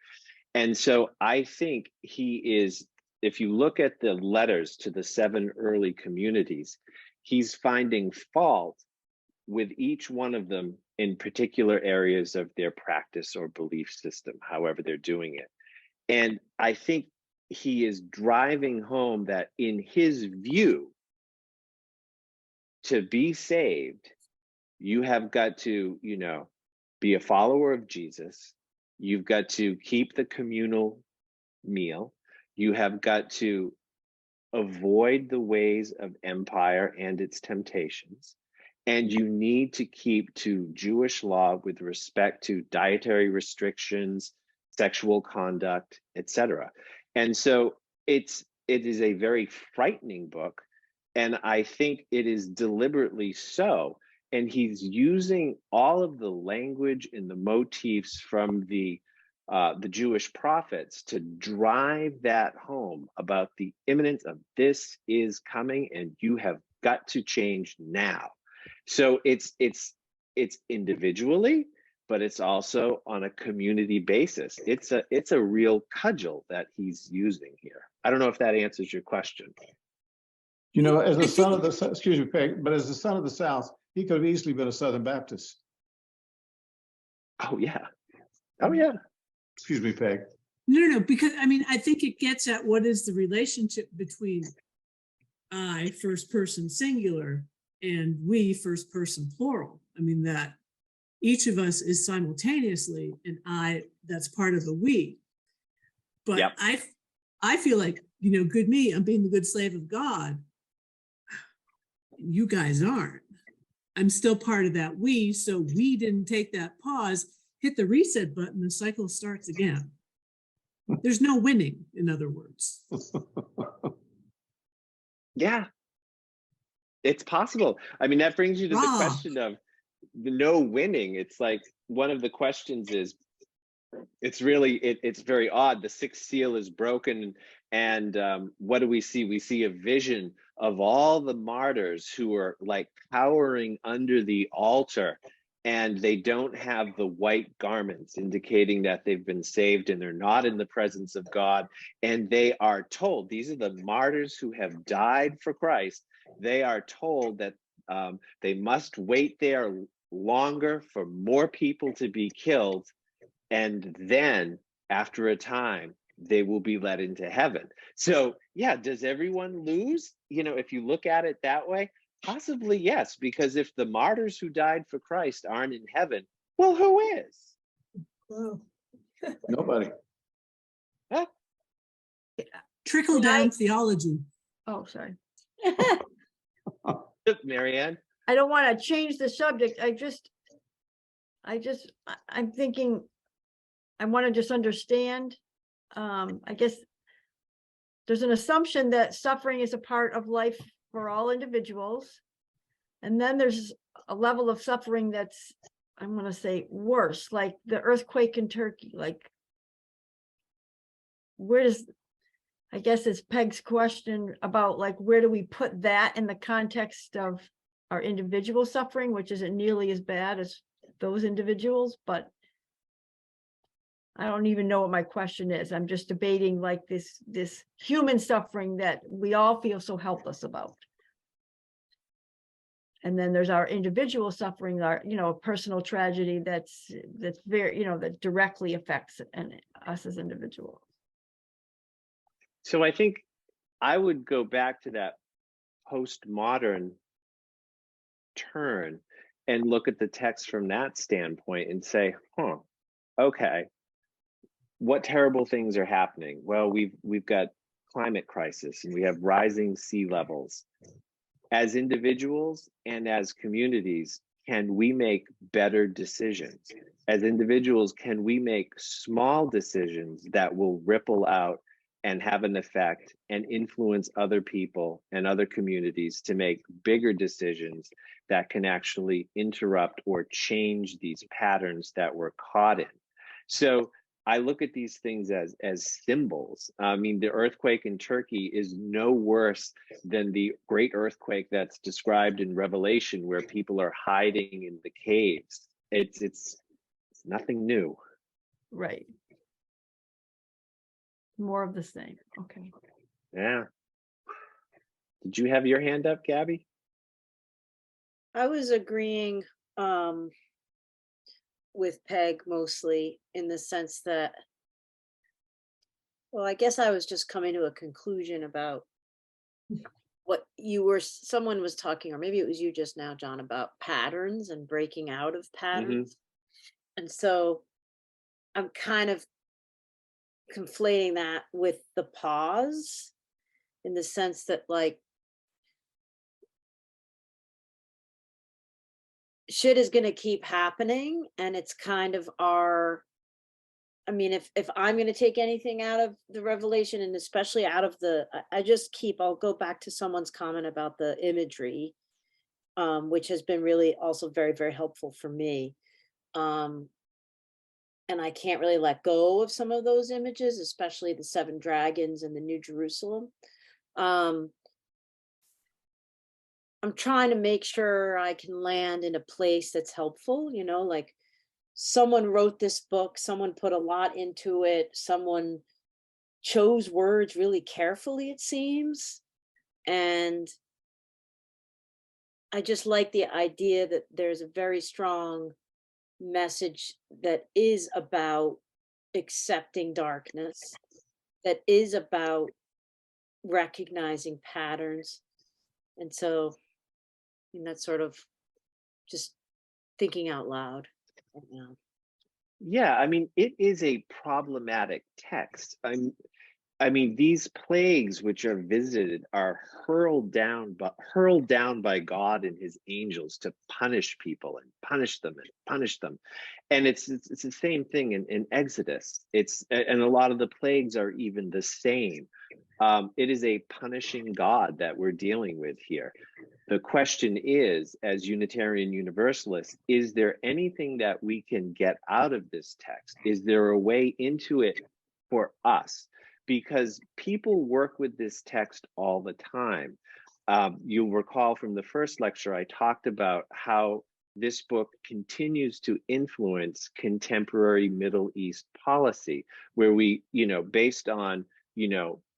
And so I think he is, if you look at the letters to the 7 early communities, he's finding fault with each one of them in particular areas of their practice or belief system, however they're doing it. And I think he is driving home that in his view, to be saved, you have got to, be a follower of Jesus. You've got to keep the communal meal. You have got to avoid the ways of empire and its temptations. And you need to keep to Jewish law with respect to dietary restrictions, sexual conduct, etc. And so it is a very frightening book. And I think it is deliberately so. And he's using all of the language and the motifs from the Jewish prophets to drive that home about the imminence of this is coming and you have got to change now. So it's individually, but it's also on a community basis. It's a real cudgel that he's using here. I don't know if that answers your question. You know, as I a son of think- the, excuse me, Peg, but as a son of the South, he could have easily been a Southern Baptist. Oh yeah. Oh yeah. Excuse me, Peg. No, because I mean, I think it gets at what is the relationship between I, first person singular, and we, first person plural. I mean, that each of us is simultaneously an I that's part of a we. But Yep. I feel like, you know, good me, I'm being the good slave of God. You guys aren't. I'm still part of that we, so we didn't take that pause, hit the reset button, the cycle starts again. There's no winning, in other words. Yeah. It's possible. I mean, that brings you to the Wrong. question of the no winning. It's like one of the questions is, it's really, it's very odd. The sixth seal is broken. And what do we see? We see a vision of all the martyrs who are like cowering under the altar, and they don't have the white garments indicating that they've been saved and they're not in the presence of God. And they are told, these are the martyrs who have died for Christ. They are told that they must wait there longer for more people to be killed. And then after a time, they will be led into heaven. So yeah, does everyone lose? You know, if you look at it that way, possibly yes, because if the martyrs who died for Christ aren't in heaven, well, who is? Well, Nobody. Trickle Can I- down theology. Oh, sorry. Marianne? I don't want to change the subject. I'm thinking, I want to just understand. I guess there's an assumption that suffering is a part of life for all individuals. And then there's a level of suffering that's, I'm going to say, worse, like the earthquake in Turkey. Like, where does, I guess it's Peg's question about like, where do we put that in the context of our individual suffering, which isn't nearly as bad as those individuals, but I don't even know what my question is. I'm just debating like this human suffering that we all feel so helpless about. And then there's our individual suffering, our, you know, personal tragedy that's very, you know, that directly affects us as individuals. So I think I would go back to that postmodern turn and look at the text from that standpoint and say, okay, what terrible things are happening? Well, we've got climate crisis and we have rising sea levels. As individuals and as communities, can we make better decisions? As individuals, can we make small decisions that will ripple out and have an effect and influence other people and other communities to make bigger decisions that can actually interrupt or change these patterns that we're caught in? So I look at these things as symbols. I mean, the earthquake in Turkey is no worse than the great earthquake that's described in Revelation, where people are hiding in the caves. It's nothing new. Right. More of the same. Okay. Yeah. Did you have your hand up, Gabby? I was agreeing with Peg mostly in the sense that, well, I guess I was just coming to a conclusion about what someone was talking, or maybe it was you just now, John, about patterns and breaking out of patterns. And so I'm kind of conflating that with the pause, in the sense that like shit is going to keep happening, and it's kind of I mean, if I'm going to take anything out of the revelation, and especially out of I'll go back to someone's comment about the imagery, which has been really also very, very helpful for me. And I can't really let go of some of those images, especially the 7 dragons and the New Jerusalem. I'm trying to make sure I can land in a place that's helpful, you know, like someone wrote this book, someone put a lot into it, someone chose words really carefully, it seems. And I just like the idea that there's a very strong message that is about accepting darkness, that is about recognizing patterns. And so, and that's sort of just thinking out loud right now. Yeah, I mean, it is a problematic text. I mean, these plagues which are visited are hurled down by God and his angels to punish people and punish them and punish them. And it's the same thing in Exodus. And a lot of the plagues are even the same. It is a punishing God that we're dealing with here. The question is, as Unitarian Universalists, is there anything that we can get out of this text? Is there a way into it for us? Because people work with this text all the time. You'll recall from the first lecture, I talked about how this book continues to influence contemporary Middle East policy, where we, based on,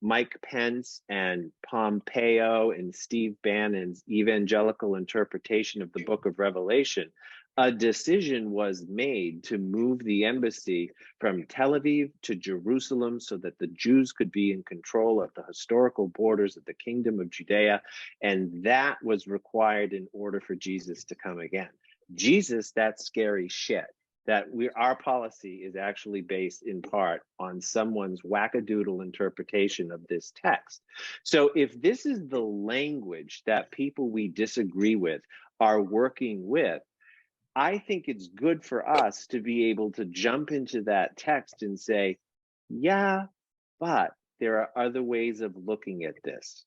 Mike Pence and Pompeo and Steve Bannon's evangelical interpretation of the book of Revelation, a decision was made to move the embassy from Tel Aviv to Jerusalem so that the Jews could be in control of the historical borders of the kingdom of Judea. And that was required in order for Jesus to come again. Jesus, that's scary shit. That our policy is actually based in part on someone's wackadoodle interpretation of this text. So if this is the language that people we disagree with are working with, I think it's good for us to be able to jump into that text and say, yeah, but there are other ways of looking at this,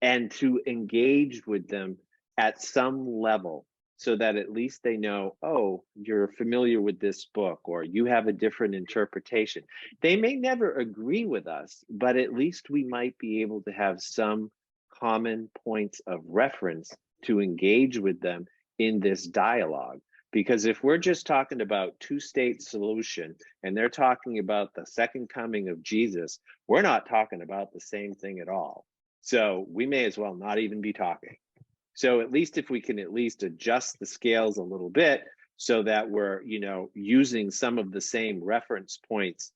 and to engage with them at some level so that at least they know, oh, you're familiar with this book, or you have a different interpretation. They may never agree with us, but at least we might be able to have some common points of reference to engage with them in this dialogue. Because if we're just talking about two-state solution and they're talking about the second coming of Jesus, we're not talking about the same thing at all. So we may as well not even be talking. So at least if we can at least adjust the scales a little bit so that we're, using some of the same reference points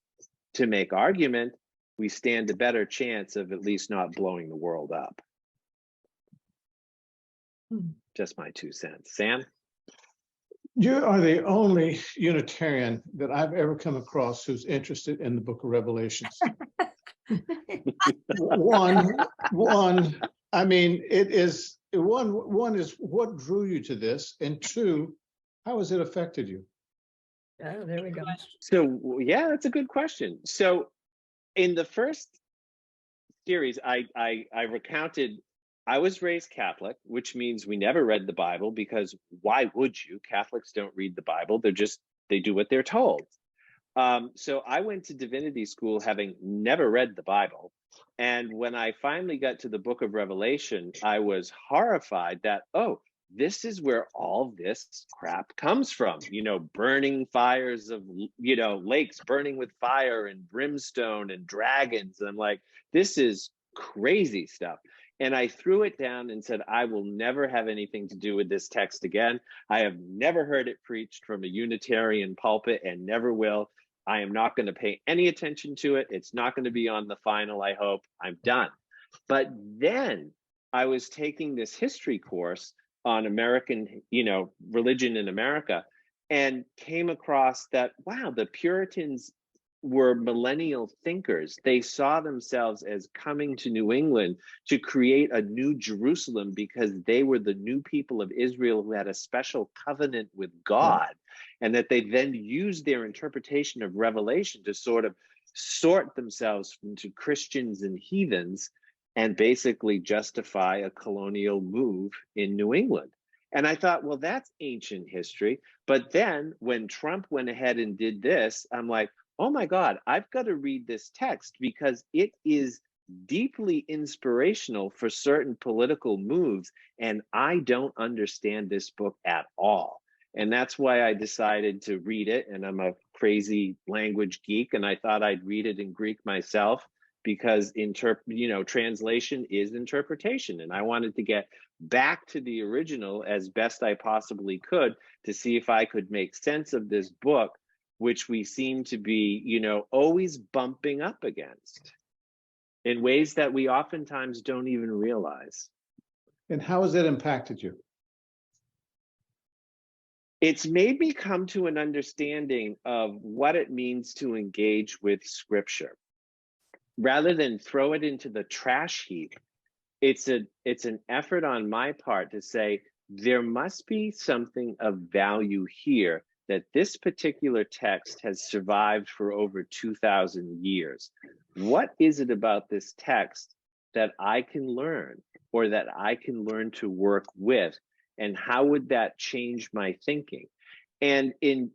to make argument, we stand a better chance of at least not blowing the world up. Just my 2 cents. Sam? You are the only Unitarian that I've ever come across who's interested in the book of Revelations. One, I mean, it is one is what drew you to this, and two, how has it affected you? Oh, there we go. So yeah, that's a good question. So in the first series, I recounted I was raised Catholic, which means we never read the Bible, because why would you? Catholics don't read the Bible. They do what they're told. So I went to divinity school having never read the Bible. And when I finally got to the book of Revelation, I was horrified that, oh, this is where all this crap comes from, burning fires of, lakes burning with fire and brimstone and dragons. And I'm like, this is crazy stuff. And I threw it down and said, I will never have anything to do with this text again. I have never heard it preached from a Unitarian pulpit and never will. I am not going to pay any attention to it. It's not going to be on the final, I hope. I'm done. But then I was taking this history course on American, religion in America, and came across that, wow, the Puritans were millennial thinkers. They saw themselves as coming to New England to create a new Jerusalem because they were the new people of Israel who had a special covenant with God, and that they then used their interpretation of Revelation to sort of sort themselves into Christians and heathens and basically justify a colonial move in New England. And I thought, well, that's ancient history. But then when Trump went ahead and did this, I'm like, oh my God, I've got to read this text because it is deeply inspirational for certain political moves. And I don't understand this book at all. And that's why I decided to read it. And I'm a crazy language geek, and I thought I'd read it in Greek myself because translation is interpretation. And I wanted to get back to the original as best I possibly could to see if I could make sense of this book, which we seem to be, always bumping up against in ways that we oftentimes don't even realize. And how has that impacted you? It's made me come to an understanding of what it means to engage with scripture. Rather than throw it into the trash heap, it's an effort on my part to say, there must be something of value here, that this particular text has survived for over 2,000 years. What is it about this text that I can learn, or that I can learn to work with? And how would that change my thinking? And in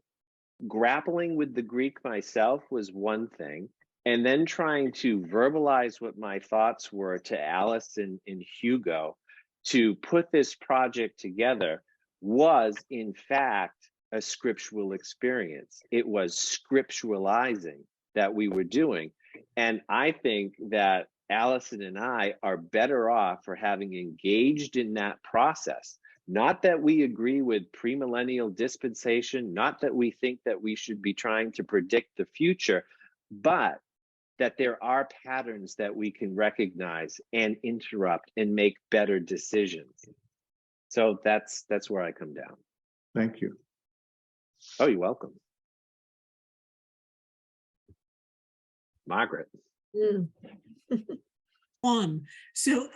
grappling with the Greek myself was one thing, and then trying to verbalize what my thoughts were to Alice and Hugo to put this project together was, in fact, a scriptural experience. It was scripturalizing that we were doing. And I think that Allison and I are better off for having engaged in that process. Not that we agree with premillennial dispensation, not that we think that we should be trying to predict the future, but that there are patterns that we can recognize and interrupt and make better decisions. So that's where I come down. Thank you. Oh, you're welcome. Margaret. On. So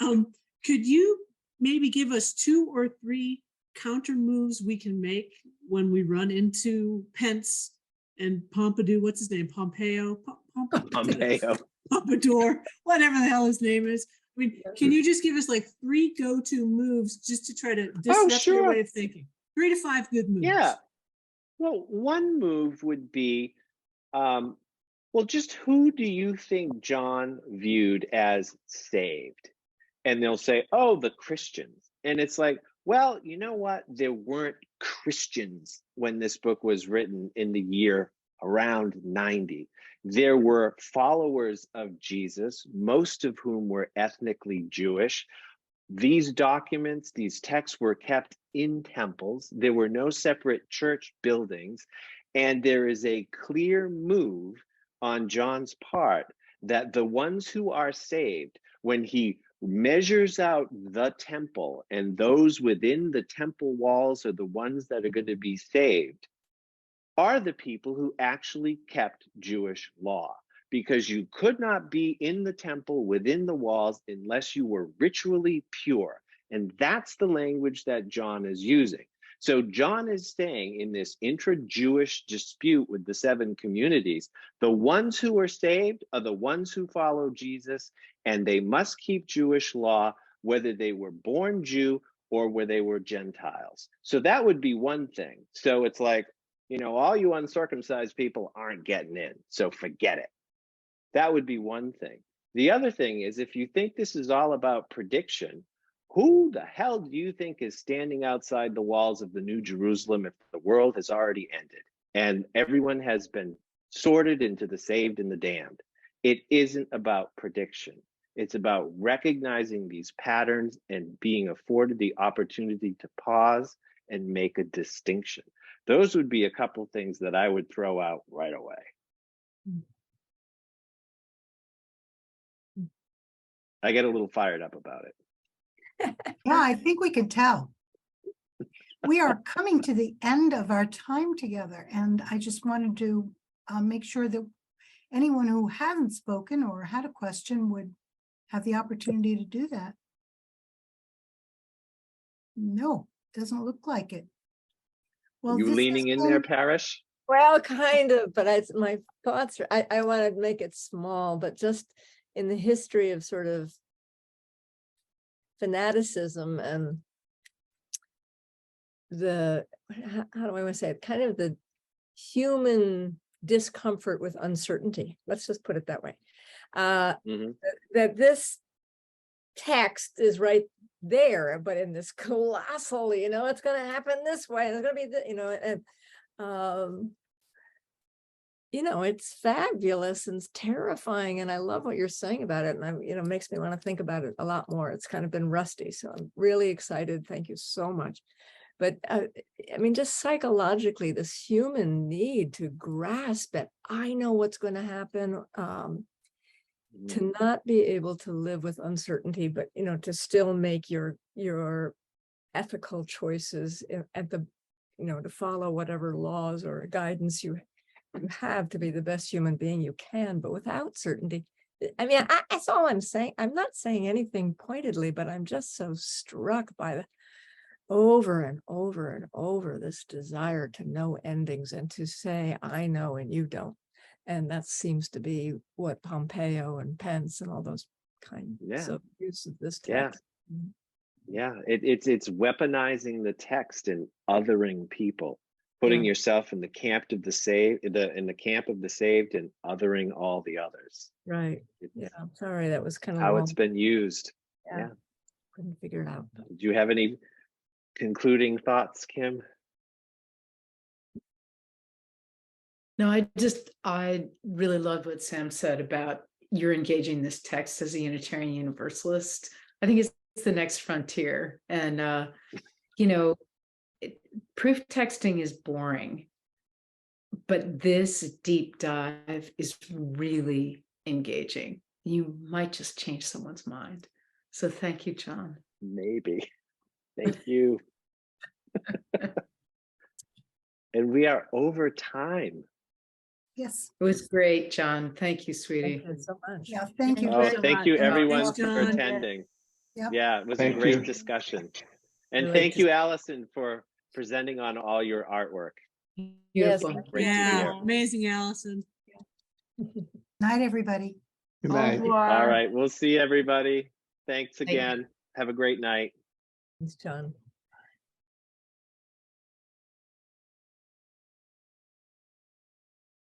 could you maybe give us 2 or 3 counter moves we can make when we run into Pence and Pompidou? What's his name? Pompeo? Pompeo. Pompadour, whatever the hell his name is. I mean, can you just give us like 3 go-to moves just to try to disrupt your way of thinking? 3 to 5 good moves. Yeah. Well, one move would be, just who do you think John viewed as saved? And they'll say, oh, the Christians. And it's like, well, you know what? There weren't Christians when this book was written in the year around 90. There were followers of Jesus, most of whom were ethnically Jewish. These documents, these texts were kept in temples. There were no separate church buildings. And there is a clear move on John's part that the ones who are saved, when he measures out the temple and those within the temple walls are the ones that are going to be saved, are the people who actually kept Jewish law. Because you could not be in the temple within the walls unless you were ritually pure. And that's the language that John is using. So John is saying in this intra-Jewish dispute with the 7 communities, the ones who are saved are the ones who follow Jesus, and they must keep Jewish law, whether they were born Jew or whether they were Gentiles. So that would be one thing. So it's like, all you uncircumcised people aren't getting in, so forget it. That would be one thing. The other thing is, if you think this is all about prediction, who the hell do you think is standing outside the walls of the New Jerusalem if the world has already ended and everyone has been sorted into the saved and the damned? It isn't about prediction. It's about recognizing these patterns and being afforded the opportunity to pause and make a distinction. Those would be a couple things that I would throw out right away. I get a little fired up about it. Yeah, I think we can tell. We are coming to the end of our time together, and I just wanted to make sure that anyone who hasn't spoken or had a question would have the opportunity to do that. No, doesn't look like it. Well, You this leaning has in there, been- Parrish? Well, kind of, but my thoughts are, I want to make it small, but just in the history of sort of fanaticism and how do I want to say it? Kind of the human discomfort with uncertainty. Let's just put it that way. That this text is right there, but in this colossal, it's going to happen this way. It's going to be, you know, it's fabulous and it's terrifying. And I love what you're saying about it. And I'm, you know, makes me want to think about it a lot more. It's kind of been rusty. So I'm really excited. Thank you so much. But I mean, just psychologically, this human need to grasp that I know what's going to happen, to not be able to live with uncertainty, but, you know, to still make your ethical choices at the, you know, to follow whatever laws or guidance you have to be the best human being you can, but without certainty. I mean, that's all I'm saying. I'm not saying anything pointedly, but I'm just so struck by the over and over and over this desire to know endings and to say, I know and you don't. And that seems to be what Pompeo and Pence and all those kinds of use of this text. Yeah, it's weaponizing the text and othering people, putting yourself in the camp of the saved, in the camp of the saved, and othering all the others. Right. Yeah. I'm sorry, that was kind of How it's been used. Yeah. Couldn't figure it out. Do you have any concluding thoughts, Kim? No, I really love what Sam said about you're engaging this text as a Unitarian Universalist. I think it's the next frontier. And, you know, proof texting is boring, but this deep dive is really engaging. You might just change someone's mind. So thank you, John. Maybe. Thank you. And we are over time. Yes. It was great, John. Thank you, sweetie. Thank you so much. Yeah, thank you. Oh, very thank much. you And everyone Thanks, for John. attending. Yep. Yeah, it was a Thank great you. discussion. And Really thank you, Allison, for presenting on all your artwork. Yes, Beautiful. thank you. Great to Yeah, hear. amazing, Allison. Night, everybody. Good Au night. revoir. All right, we'll see everybody. Thanks you. again. Have a great night. Thanks, John.